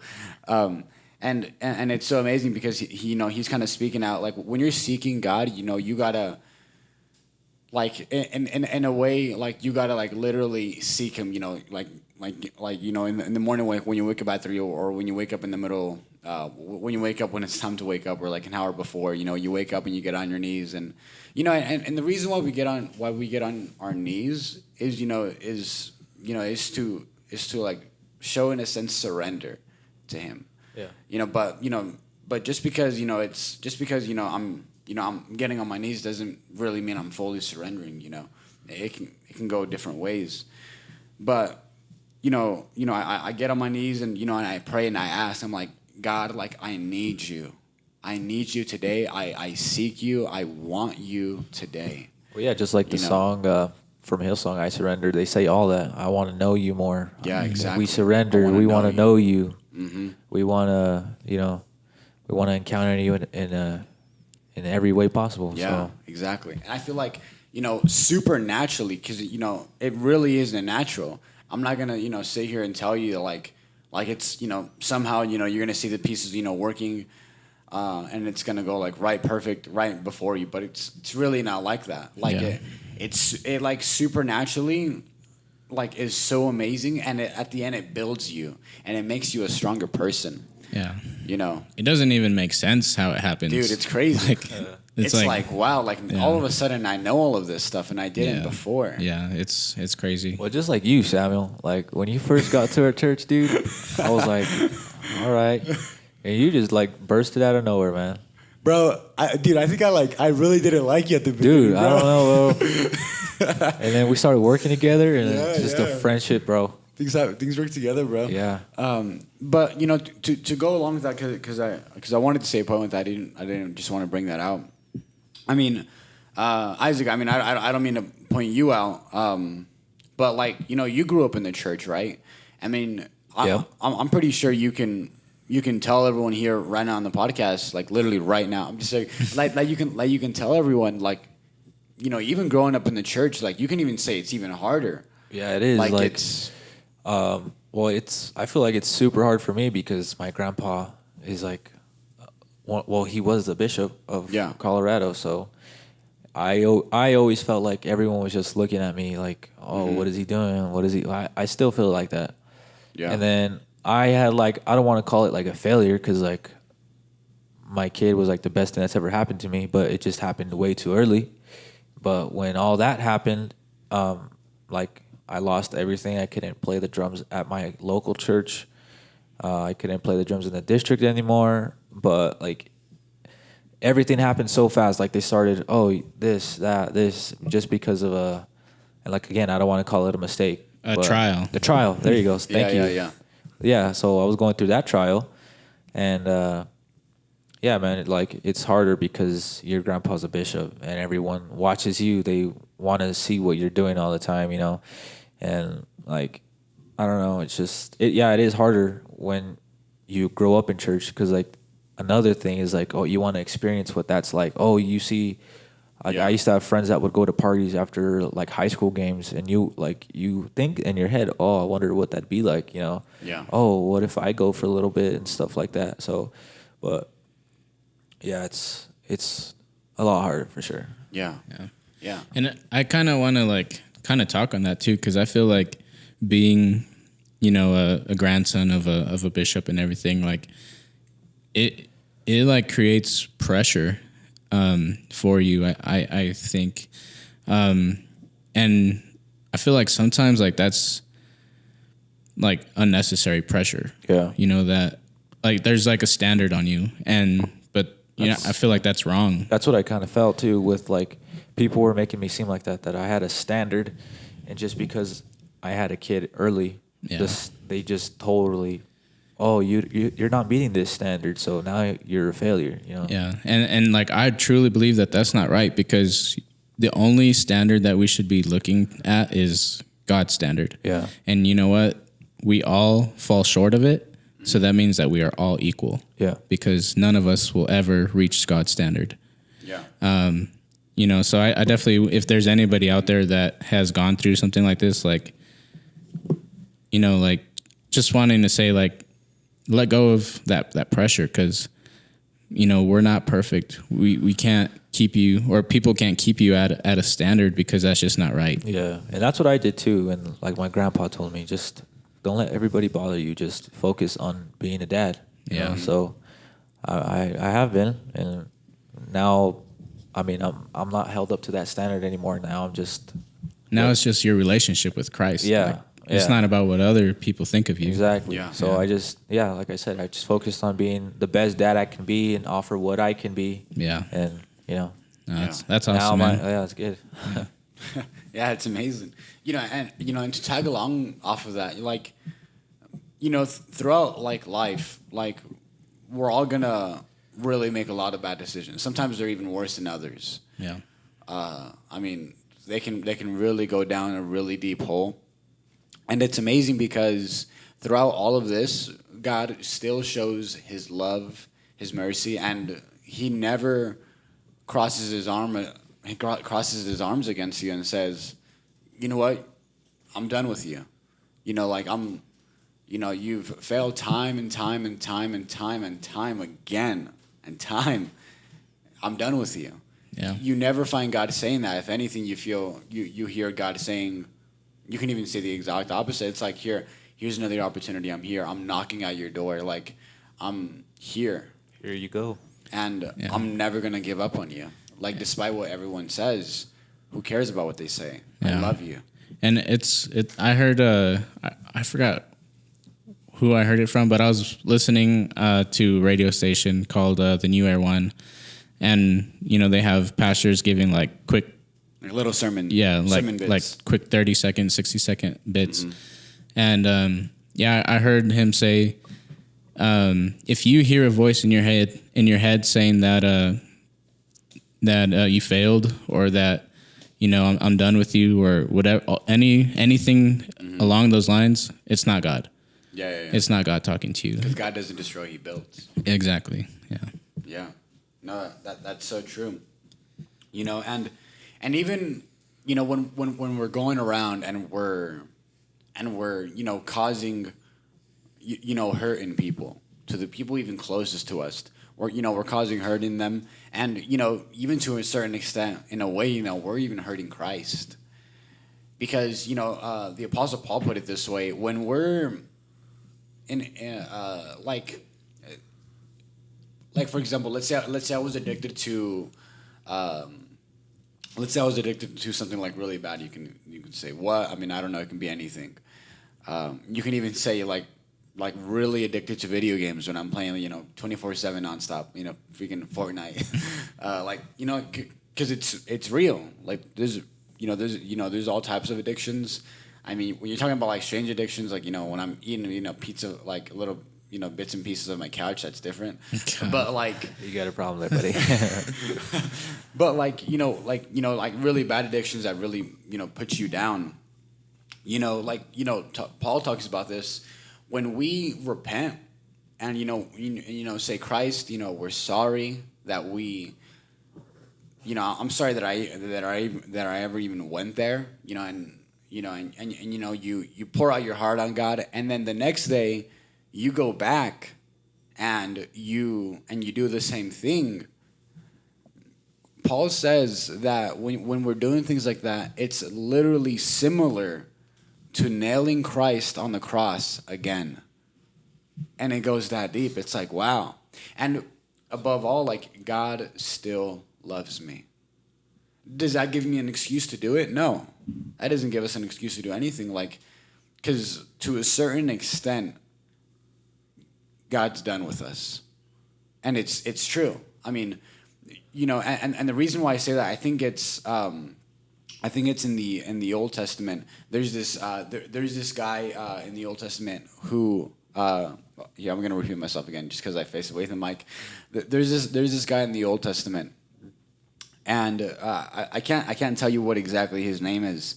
A: And it's so amazing because he's kind of speaking out like when you're seeking God, you gotta like in a way like you gotta like literally seek Him. Like in the morning when you wake up at 3 or when you wake up in the middle, when you wake up when it's time to wake up, or like an hour before, you wake up and you get on your knees, and and the reason why we get on our knees is to like show in a sense surrender to Him.
C: Yeah.
A: But just because I'm getting on my knees doesn't really mean I'm fully surrendering. It can go different ways. But I get on my knees and I pray and I ask. I'm like, God, like I need you. I need you today. I seek you. I want you today.
C: Well, yeah, just like the song from Hillsong, I Surrender. They say all that. I want to know you more.
A: Yeah, exactly.
C: We surrender. We want to know you.
A: Mm-hmm.
C: We want to, we want to encounter you in every way possible.
A: Yeah,
C: so.
A: exactly. And I feel like, supernaturally, because, it really isn't natural. I'm not going to, sit here and tell you like it's, somehow, you're going to see the pieces, working and it's going to go like right perfect right before you. But it's really not like that. Like it like supernaturally like is so amazing. And at the end, it builds you and it makes you a stronger person.
B: Yeah.
A: It
B: doesn't even make sense how it happens.
A: Dude, it's crazy. It's like wow, like all of a sudden I know all of this stuff and I didn't before.
B: Yeah, it's crazy.
C: Well, just like you, Samuel. Like when you first got to our church, dude, I was like, all right. And you just like bursted out of nowhere, man.
A: Bro, I think I really didn't like you at the beginning.
C: Dude, I don't know, bro. And then we started working together and it's just a friendship, bro.
A: Things work together, bro.
C: Yeah.
A: But to go along with that, because I wanted to say a point with that, I didn't just want to bring that out. I mean, Isaac. I mean, I don't mean to point you out. But like you grew up in the church, right? I mean, I'm pretty sure you can tell everyone here right now on the podcast, like literally right now. I'm just saying, like you can tell everyone, like even growing up in the church, like you can even say it's even harder.
C: Yeah, it is.
A: Like
C: it's. Well, I feel like it's super hard for me because my grandpa is like, well, he was the bishop of Colorado, so I always felt like everyone was just looking at me like, oh, what is he doing? What is he? I still feel like that. Yeah. And then I had like, I don't want to call it like a failure because like my kid was like the best thing that's ever happened to me, but it just happened way too early. But when all that happened, like. I lost everything. I couldn't play the drums at my local church. I couldn't play the drums in the district anymore. But like everything happened so fast. Like they started, this, just because of and like again, I don't want to call it a mistake.
B: A trial.
C: The trial. There you go. Thank you. Yeah. So I was going through that trial, and man, it's harder because your grandpa's a bishop, and everyone watches you. They want to see what you're doing all the time, And like, I don't know. It's just, it is harder when you grow up in church because like another thing is like, you want to experience what that's like. You see, I used to have friends that would go to parties after like high school games, and you think in your head, I wonder what that'd be like, Yeah. What if I go for a little bit and stuff like that. So, but yeah, it's a lot harder for sure.
A: Yeah.
B: And I kind of want to talk on that too, because I feel like being, a grandson of a bishop and everything, like it like creates pressure for you. I think, and I feel like sometimes like that's like unnecessary pressure.
C: Yeah,
B: that like there's like a standard on you, but I feel like that's wrong.
C: That's what I kind of felt too with like. People were making me seem like that I had a standard, and just because I had a kid early, they just totally, you're not meeting this standard, so now you're a failure,
B: Yeah, and like I truly believe that that's not right, because the only standard that we should be looking at is God's standard.
C: Yeah,
B: and you know what? We all fall short of it, so that means that we are all equal.
C: Yeah,
B: because none of us will ever reach God's standard.
A: Yeah.
B: So I definitely, if there's anybody out there that has gone through something like this, like, like just wanting to say, like, let go of that pressure, because, we're not perfect. We can't keep you, or people can't keep you at a standard, because that's just not right.
C: Yeah, and that's what I did too. And like my grandpa told me, just don't let everybody bother you. Just focus on being a dad.
B: Yeah.
C: So I have been, and now. I mean, I'm not held up to that standard anymore. Now I'm just.
B: Now it's just your relationship with Christ.
C: Yeah,
B: It's
C: Yeah.
B: not about what other people think of you.
C: Exactly.
A: Yeah.
C: So like I said, I just focused on being the best dad I can be and offer what I can be.
B: Yeah.
C: And
B: No, that's
A: Yeah.
C: now
B: awesome, man.
C: yeah, it's good.
A: Yeah, it's amazing. And to tag along off of that, like, throughout like life, like we're all gonna really make a lot of bad decisions. Sometimes they're even worse than others.
B: Yeah.
A: I mean, they can really go down a really deep hole, and it's amazing because throughout all of this, God still shows His love, His mercy, and He never crosses His arm. He crosses His arms against you and says, "You know what? I'm done with you. Like you've failed time and time and time and time and time again and time. I'm done with you."
B: Yeah.
A: You never find God saying that. If anything, you feel you hear God saying, you can even say the exact opposite. It's like, here's another opportunity. I'm here. I'm knocking at your door. Like, I'm here,
C: Here you go.
A: and
B: Yeah.
A: I'm never gonna give up on you. Like, despite what everyone says, who cares about what they say? I
B: Yeah.
A: love you.
B: And I heard I forgot who I heard it from, but I was listening to a radio station called the New Air One, and they have pastors giving like quick,
A: Like little sermon.
B: yeah,
A: sermon bits.
B: like quick 30-second, 60-second bits, and I heard him say, if you hear a voice in your head saying that you failed, or that I'm done with you, or whatever, anything along those lines, it's not God.
A: Yeah.
B: It's not God talking to you.
A: Because God doesn't destroy; He builds.
B: Exactly. Yeah.
A: Yeah, no, that's so true. And even when we're going around and we're causing hurt in people, to the people even closest to us, or we're causing hurt in them, and even to a certain extent, in a way, we're even hurting Christ, because the Apostle Paul put it this way: when we're like for example, let's say I was addicted to something like really bad. You can say what? I mean, I don't know. It can be anything. You can even say like really addicted to video games when I'm playing 24/7 nonstop. Freaking Fortnite. Because it's real. Like there's all types of addictions. I mean, when you're talking about like strange addictions, like when I'm eating pizza, like little bits and pieces of my couch, that's different. But like
C: You got a problem there, buddy.
A: but like really bad addictions that really put you down. Paul talks about this when we repent and say, Christ, we're sorry that we. I'm sorry that I ever even went there. And you pour out your heart on God, and then the next day you go back and you do the same thing. Paul says that when we're doing things like that, it's literally similar to nailing Christ on the cross again. And it goes that deep. It's like, wow. And above all, like, God still loves me. Does that give me an excuse to do it? No. That doesn't give us an excuse to do anything. Like, because to a certain extent, God's done with us. And it's true. I mean, and the reason why I say that, I think it's in the Old Testament. There's this guy in the Old Testament who I'm gonna repeat myself again just because I face away from the mic. There's this guy in the Old Testament, and I can't tell you what exactly his name is,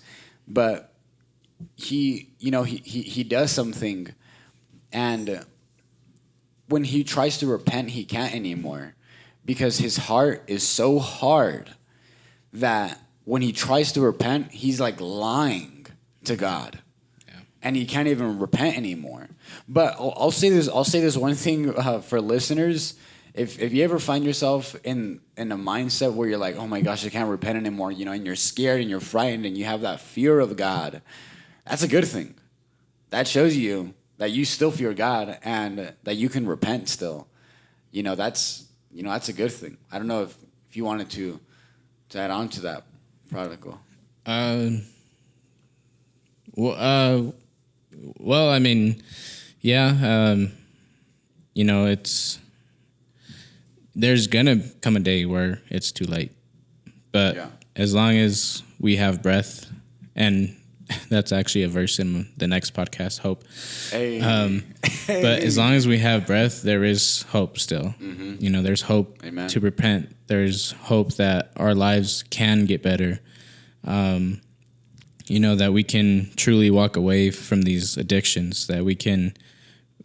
A: but he does something, and when he tries to repent, he can't anymore, because his heart is so hard that when he tries to repent, he's like lying to God, and he can't even repent anymore. But I'll say this one thing for listeners: if you ever find yourself in a mindset where you're like, oh my gosh, I can't repent anymore, and you're scared and you're frightened and you have that fear of God, that's a good thing. That shows you that you still fear God and that you can repent still. That's a good thing. I don't know if you wanted to add on to that, Prodigal.
B: Well, I mean, yeah, you know, there's gonna come a day where it's too late. But as long as we have breath, and that's actually a verse in the next podcast, hope.
A: Hey.
B: But as long as we have breath, there is hope still.
A: Mm-hmm.
B: You know, there's hope
A: Amen.
B: to repent. There's hope that our lives can get better. You know, that we can truly walk away from these addictions, that we can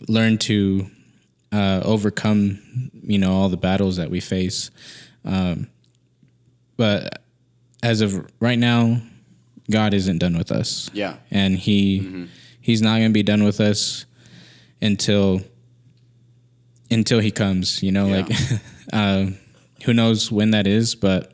B: learn to overcome, you know, all the battles that we face. But as of right now, God isn't done with us.
A: Yeah.
B: And he's not going to be done with us until he comes, you know, like who knows when that is, but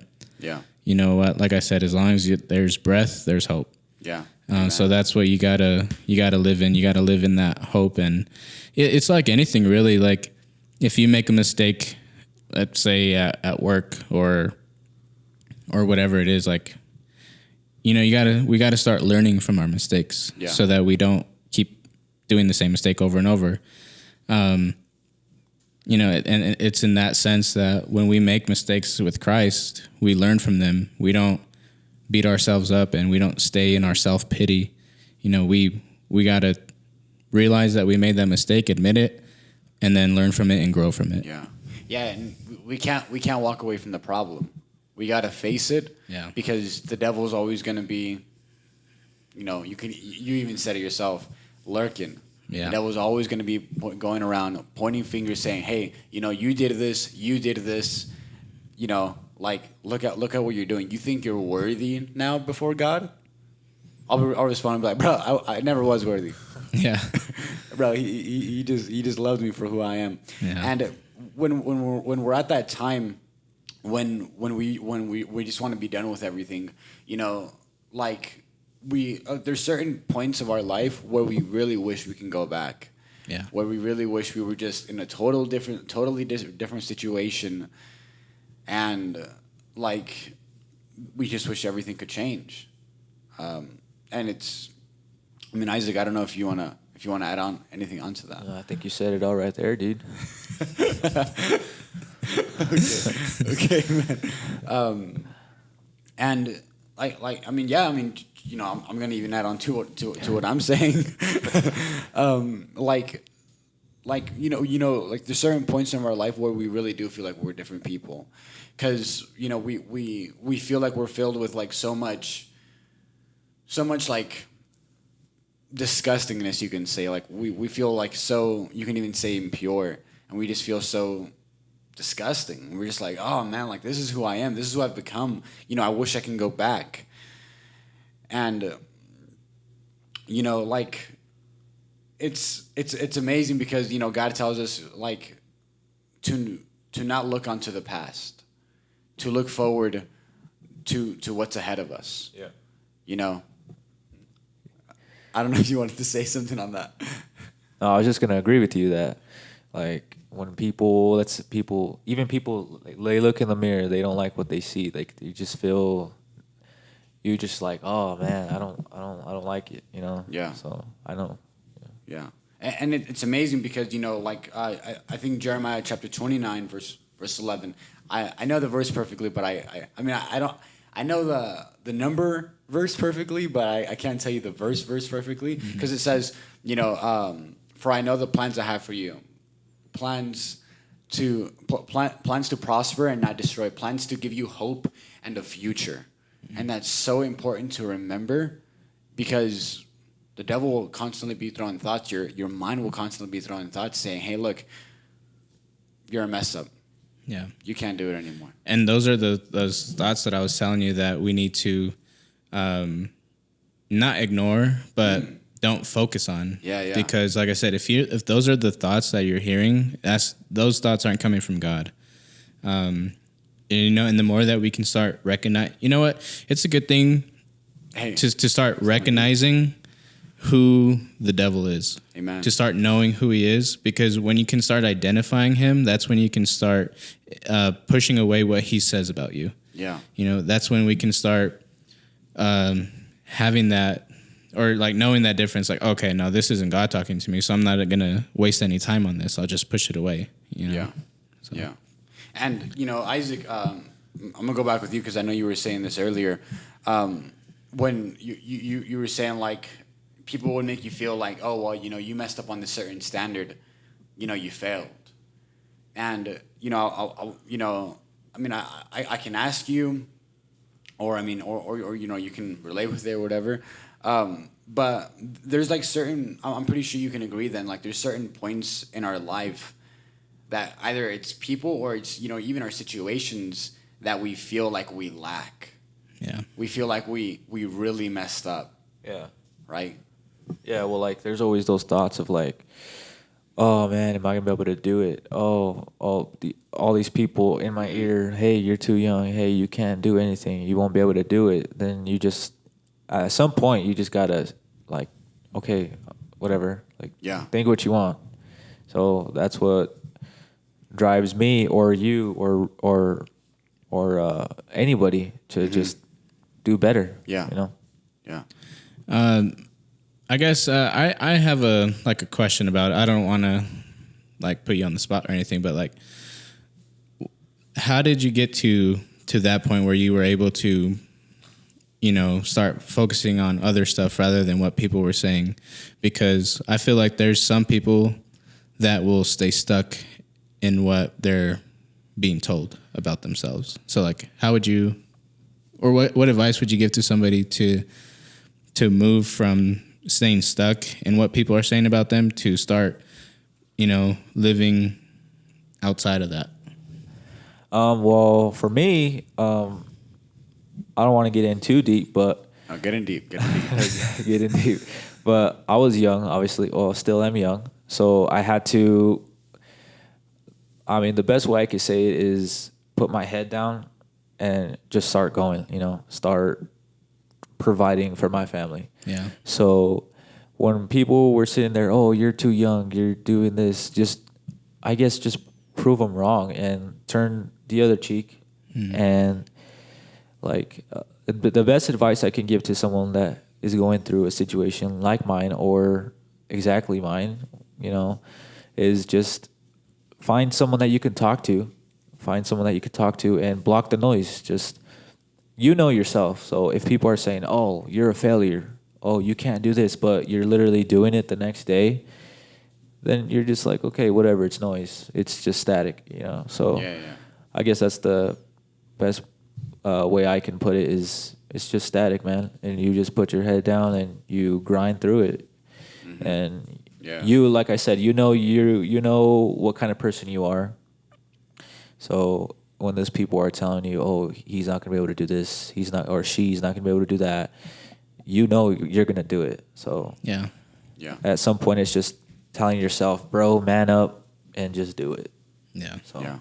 B: you know what, like I said, as long as there's breath, there's hope.
A: Yeah.
B: So that's what you gotta live in. You gotta live in that hope, and it's like anything really. Like if you make a mistake, let's say at work or whatever it is, like, you know, we gotta start learning from our mistakes, so that we don't keep doing the same mistake over and over. You know, and it's in that sense that when we make mistakes with Christ, we learn from them. We don't beat ourselves up, and we don't stay in our self-pity. You know, we got to realize that we made that mistake, admit it, and then learn from it and grow from it.
A: Yeah. Yeah, and we can't walk away from the problem. We got to face it.
B: Yeah.
A: Because the devil's always going to be, you know, you even said it yourself, lurking.
B: Yeah.
A: The devil's always going to be going around pointing fingers saying, "Hey, you know, you did this, you know, like look at what you're doing. You think you're worthy now before God?" I'll respond and be like, "Bro, I never was worthy."
B: Yeah.
A: Bro, he just loves me for who I am.
B: Yeah.
A: And when we're at that time when we just want to be done with everything, you know, like there's certain points of our life where we really wish we can go back.
B: Yeah.
A: Where we really wish we were just in a totally different situation, and like we just wish everything could change. And it's, I mean, Isaac, I don't know if you wanna add on anything onto that.
C: I think you said it all right there, dude.
A: Okay, man. And like I mean, you know, I'm gonna even add on to what I'm saying. Like you know, like there's certain points in our life where we really do feel like we're different people, because you know we feel like we're filled with like so much like disgustingness, you can say. Like we feel like, so you can even say impure, and we just feel so disgusting. We're just like, oh man, like this is who I am, this is who I've become. You know, I wish I can go back. And you know, like it's amazing because, you know, God tells us like to not look onto the past, to look forward to what's ahead of us.
C: Yeah.
A: You know, I don't know if you wanted to say something on that.
C: No, I was just gonna agree with you that, like, when people, even people, like, they look in the mirror, they don't like what they see. Like, you just feel, you just like, oh man, I don't like it, you know.
A: Yeah.
C: So I know.
A: Yeah, and it's amazing because, you know, like I think Jeremiah chapter 29 verse 11. I know the verse perfectly, but I mean I know the number verse perfectly, but I can't tell you the verse perfectly, because it says, you know, for I know the plans I have for you, plans to prosper and not destroy, plans to give you hope and a future. And that's so important to remember, because the devil will constantly be throwing thoughts. Your mind will constantly be throwing thoughts saying, hey, look, you're a mess up.
B: Yeah.
A: You can't do it anymore. And
B: those are those thoughts that I was telling you that we need to not ignore, but don't focus on.
A: Yeah.
B: Because like I said, if those are the thoughts that you're hearing, those thoughts aren't coming from God. You know, and the more that we can start recognize, you know what? It's a good thing to start recognizing who the devil is.
A: Amen.
B: To start knowing who he is, because when you can start identifying him, that's when you can start pushing away what he says about you.
A: Yeah.
B: You know, that's when we can start having that or like knowing that difference, like, okay, no, this isn't God talking to me, so I'm not gonna waste any time on this. I'll just push it away. You know?
A: Yeah. So. Yeah. And Isaac, I'm gonna go back with you because I know you were saying this earlier. When you were saying like people would make you feel like, oh well, you messed up on this certain standard, you failed, and I can ask you, or you can relate with it or whatever. But there's like certain, I'm pretty sure you can agree then, like there's certain points in our life that either it's people or it's, even our situations that we feel like we lack.
B: Yeah.
A: We feel like we really messed up.
C: Yeah.
A: Right?
C: Yeah, well, like, there's always those thoughts of like, oh man, am I gonna be able to do it? Oh, all these people in my ear, hey, you're too young. Hey, you can't do anything. You won't be able to do it. Then you just, at some point, you just gotta like, okay, whatever. Like, think what you want. So that's what drives me or you or anybody to just do better.
A: Yeah. Yeah.
B: I guess I have a question about it. I don't want to like put you on the spot or anything, but like, how did you get to that point where you were able to, start focusing on other stuff rather than what people were saying? Because I feel like there's some people that will stay stuck in what they're being told about themselves. So like, how would you, or what advice would you give to somebody to move from staying stuck in what people are saying about them to start, living outside of that?
C: Well, for me, I don't want to get in too deep, but
A: Get in deep.
C: get in deep. But I was young, obviously. Well, still am young, so I had to. I mean, the best way I could say it is put my head down and just start going. Start providing for my family.
B: Yeah.
C: So when people were sitting there, oh, you're too young, you're doing this, just prove them wrong and turn the other cheek. And like the best advice I can give to someone that is going through a situation like mine or exactly mine, is just find someone that you can talk to. Find someone that you can talk to and block the noise. Just, yourself. So if people are saying, oh, you're a failure, oh, you can't do this, but you're literally doing it the next day, then you're just like, okay, whatever, it's noise. It's just static, So I guess that's the best way I can put it is it's just static, man. And you just put your head down and you grind through it. Mm-hmm. And you, like I said, you know what kind of person you are. So when those people are telling you, oh, he's not going to be able to do this, he's not, or she's not going to be able to do that, you're going to do it. So
B: yeah.
C: At some point, it's just telling yourself, bro, man up and just do it.
B: Yeah.
C: So.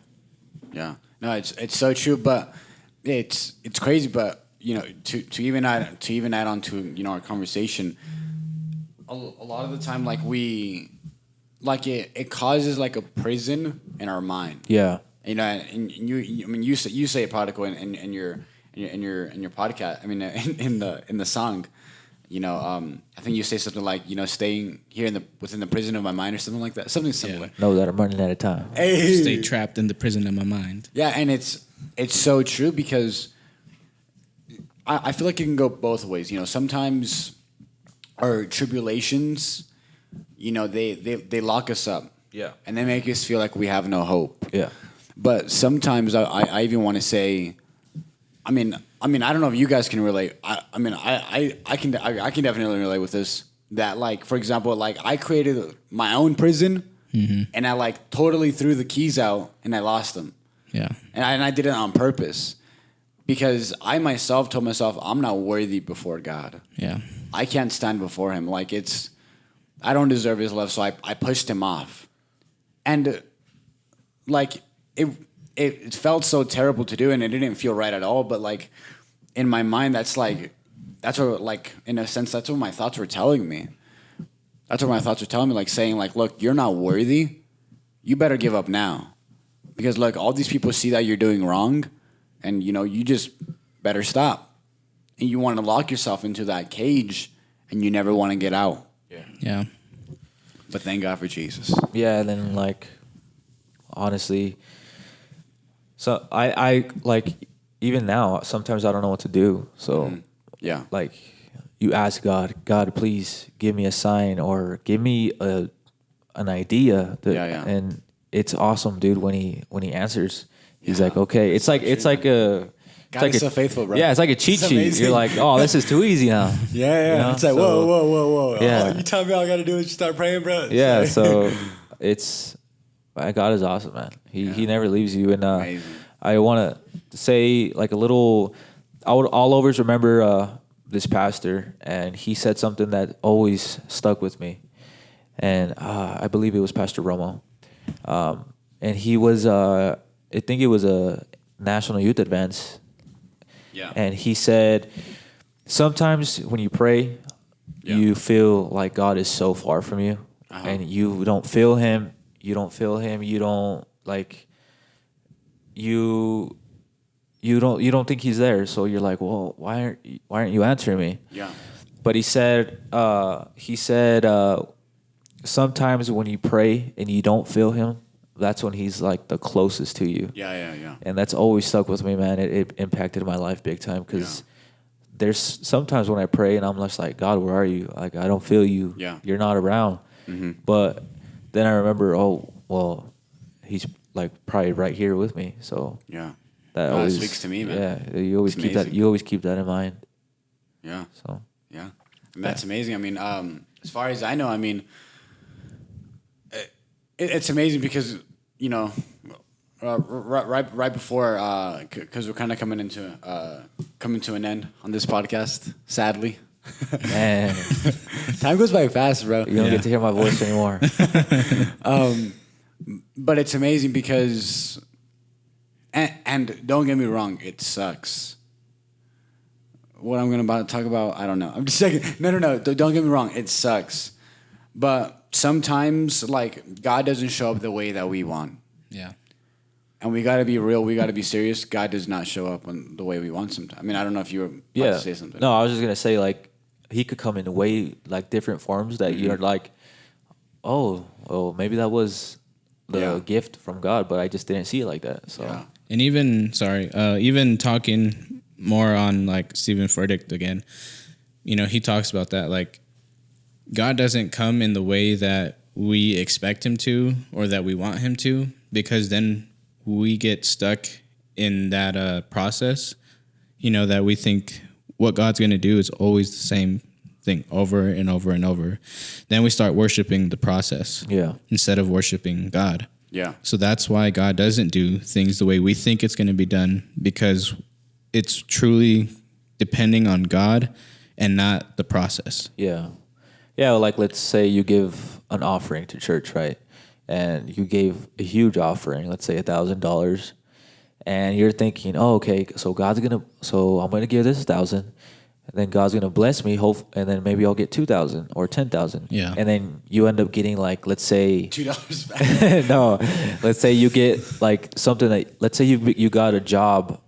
A: Yeah. No, it's so true, but it's crazy, but to even add on to our conversation, a lot of the time, like it causes like a prison in our mind.
C: Yeah.
A: And you say Prodigal in your podcast. I mean, in the song, I think you say something like, staying here within the prison of my mind or something like that, something similar.
C: Yeah. Know that I'm running out of time.
A: Hey.
B: Stay trapped in the prison of my mind.
A: Yeah, and it's so true because I feel like it can go both ways. Sometimes our tribulations, they lock us up.
C: Yeah.
A: And they make us feel like we have no hope.
C: Yeah.
A: But sometimes I even want to say, I mean, I don't know if you guys can relate. I can definitely relate with this. That, like, for example, like I created my own prison, and I like totally threw the keys out and I lost them.
B: Yeah.
A: And I did it on purpose because I myself told myself I'm not worthy before God.
B: Yeah.
A: I can't stand before Him. Like I don't deserve His love, so I pushed Him off, and like it felt so terrible to do, and it didn't feel right at all. But like in my mind, that's what, like, in a sense, that's what my thoughts were telling me. That's what my thoughts were telling me, like saying, like, look, you're not worthy. You better give up now, because look, all these people see that you're doing wrong, and you just better stop. And you want to lock yourself into that cage and you never want to get out.
B: Yeah.
A: But thank God for Jesus.
C: Yeah, and then like honestly, so I like even now sometimes I don't know what to do. So
A: Yeah.
C: like you ask God, please give me a sign or give me an idea. And it's awesome, dude. When he answers, he's like, okay. It's like
A: God is so faithful, bro.
C: Yeah, it's like a cheat
A: It's
C: sheet.
A: amazing.
C: You're like, oh, this is too easy now.
A: Yeah.
C: You know?
A: It's like,
C: So-
A: whoa.
C: Yeah.
A: Oh, you tell me all I got to do is just start praying, bro. It's
C: Yeah,
A: like-
C: so it's God is awesome, man. He never leaves you. And
A: Amazing.
C: I want to say like a little. I'll always remember this pastor, and he said something that always stuck with me, and I believe it was Pastor Romo, and he was I think it was a National Youth Advance.
A: Yeah.
C: And he said, sometimes when you pray, you feel like God is so far from you, and you don't feel Him. You don't feel Him. You don't like. You don't think He's there. So you're like, well, why aren't you answering me?
A: Yeah.
C: But he said, sometimes when you pray and you don't feel Him, that's when He's like the closest to you.
A: Yeah.
C: And that's always stuck with me, man. It impacted my life big time because there's sometimes when I pray and I'm just like, God, where are you? Like, I don't feel you.
A: Yeah.
C: You're not around.
A: Mm-hmm.
C: But then I remember, oh, well, He's like probably right here with me. So
A: Yeah.
C: that
A: No, it
C: always
A: speaks to me, man.
C: Yeah, you always
A: It's
C: keep that.
A: amazing.
C: You always keep that in mind.
A: Yeah.
C: So
A: Yeah. And that's amazing. I mean, as far as I know, I mean, it's amazing because, you know, right before, because we're kind of coming to an end on this podcast, sadly.
C: man,
A: Time goes by fast, bro.
C: you don't get to hear my voice anymore.
A: But it's amazing because, and don't get me wrong, it sucks. What I'm about to talk about, I don't know. I'm just saying, no. Don't get me wrong, it sucks. But sometimes, like, God doesn't show up the way that we want.
B: Yeah.
A: And we got to be real. We got to be serious. God does not show up in the way we want sometimes. I mean, I don't know if you were about to say something.
C: No, I was just going to say, like, He could come in way, like, different forms that you're like, oh, well, maybe that was the gift from God, but I just didn't see it like that. So,
B: And even talking more on like Stephen Furtick again, you know, he talks about that. Like, God doesn't come in the way that we expect Him to or that we want Him to, because then we get stuck in that process, you know, that we think what God's going to do is always the same thing over and over and over. Then we start worshiping the process instead of worshiping God.
A: Yeah.
B: So that's why God doesn't do things the way we think it's going to be done, because it's truly depending on God and not the process.
C: Yeah. Yeah, like let's say you give an offering to church, right? And you gave a huge offering, let's say $1,000, and you're thinking, oh, okay, so I'm gonna give this 1,000, and then God's gonna bless me, and then maybe I'll get 2,000 or 10,000.
B: Yeah.
C: And then you end up getting like, let's say
A: $2 back.
C: no, let's say you get like something that, let's say you got a job,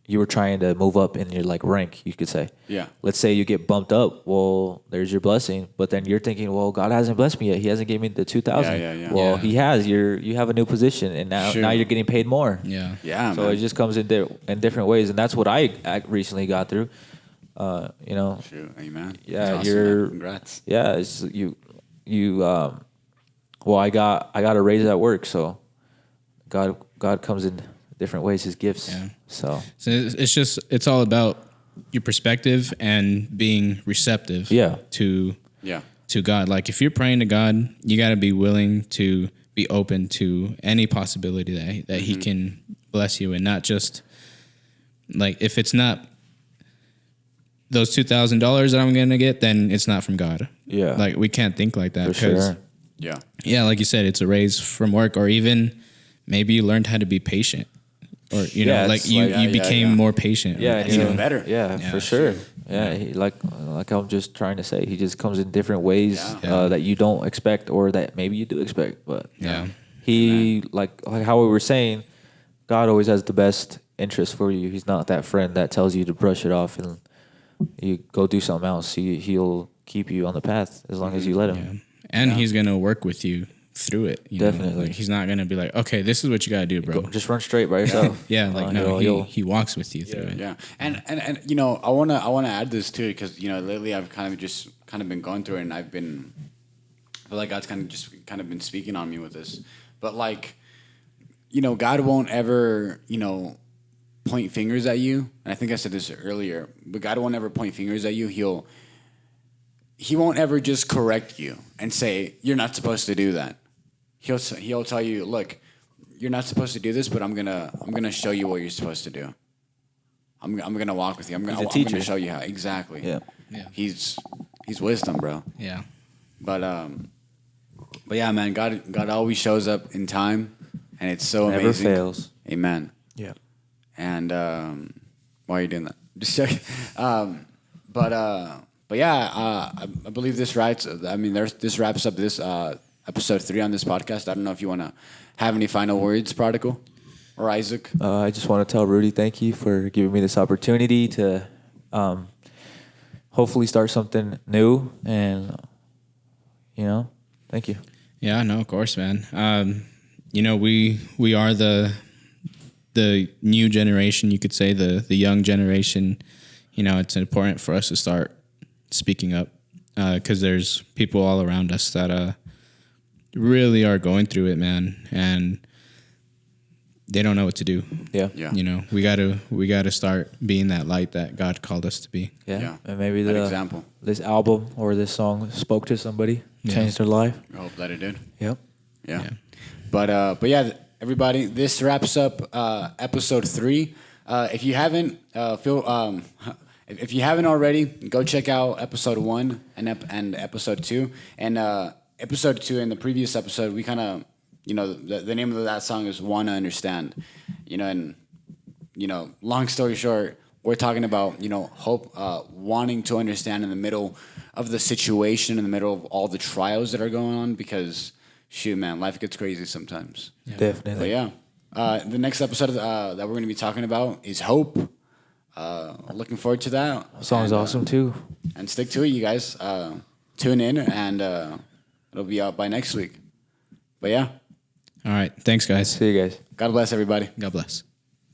C: you were trying to move up in your like rank, you could say.
A: Yeah.
C: Let's say you get bumped up. Well, there's your blessing, but then you're thinking, well, God hasn't blessed me yet. He hasn't given me the 2,000.
A: Yeah.
C: Well,
B: Yeah.
C: He has. You have a new position, and now you're getting paid more.
B: Yeah.
A: Yeah,
C: So
A: man.
C: it just comes in different ways, and that's what I recently got through. You know.
A: Shoot, amen.
C: Yeah,
A: That's awesome, man. Congrats.
C: Yeah, it's well, I got a raise at work, so God comes in different ways, His gifts.
B: Yeah.
C: So
B: It's all about your perspective and being receptive to God. Like, if you're praying to God, you got to be willing to be open to any possibility that He can bless you, and not just like, if it's not those $2,000 that I'm going to get, then it's not from God.
C: Yeah.
B: Like, we can't think like that.
C: for sure.
A: Yeah.
B: Like you said, it's a raise from work, or even maybe you learned how to be patient, or, you know, like you became more patient.
C: Yeah,
A: It's even better.
C: Yeah,
B: Yeah,
C: for sure. Yeah, He, like I'm just trying to say, He just comes in different ways that you don't expect, or that maybe you do expect. But
B: Yeah.
C: He like how we were saying, God always has the best interest for you. He's not that friend that tells you to brush it off and you go do something else. He'll keep you on the path as long as you let him.
B: Yeah. And he's gonna work with you through it. You know?
C: Definitely.
B: Like, he's not gonna be like, okay, this is what you gotta do, bro.
C: Just run straight by yourself.
B: Yeah, like no, he walks with you through it.
A: Yeah, and you know, I wanna add this too, because you know, lately I've kind of been going through it, and I feel like God's kind of been speaking on me with this, but like, you know, God won't ever, you know, point fingers at you, and I think I said this earlier, but God won't ever point fingers at you. He won't ever just correct you and say you're not supposed to do that. He'll tell you, look, you're not supposed to do this, but I'm gonna show you what you're supposed to do. I'm gonna walk with you. I'm gonna show you how exactly.
C: Yeah.
A: He's wisdom, bro.
B: Yeah.
A: But yeah, man, God always shows up in time, and it's so
C: Never
A: amazing.
C: fails.
A: Amen.
C: Yeah.
A: And why are you doing that? Just checking. But yeah, I believe this wraps. I mean, this wraps up this episode 3 on this podcast. I don't know if you want to have any final words, Prodigal or Isaac.
C: I just want to tell Rudy thank you for giving me this opportunity to hopefully start something new, and thank you.
B: Yeah, no, of course, man. You know, we are the new generation, you could say, the young generation. You know, it's important for us to start speaking up, because there's people all around us that really are going through it, man, and they don't know what to do.
C: Yeah.
B: You know, we gotta start being that light that God called us to be.
C: Yeah. And maybe
A: An example.
C: this album or this song spoke to somebody, changed their life.
A: I hope that it did.
C: Yep.
A: Yeah. But yeah, everybody, this wraps up episode 3. If you haven't if you haven't already, go check out episode 1 and episode 2. And episode 2, in the previous episode, we kind of, you know, the name of that song is "Wanna Understand." You know, and you know, long story short, we're talking about, you know, hope, wanting to understand in the middle of the situation, in the middle of all the trials that are going on, because shoot, man, life gets crazy sometimes.
C: Yeah. Definitely.
A: But yeah, the next episode that we're going to be talking about is hope. Looking forward to that.
C: Song's awesome too.
A: And stick to it, you guys. Tune in, and it'll be out by next week. But yeah,
B: All right, thanks, guys.
C: See you guys.
A: God bless everybody.
B: God bless.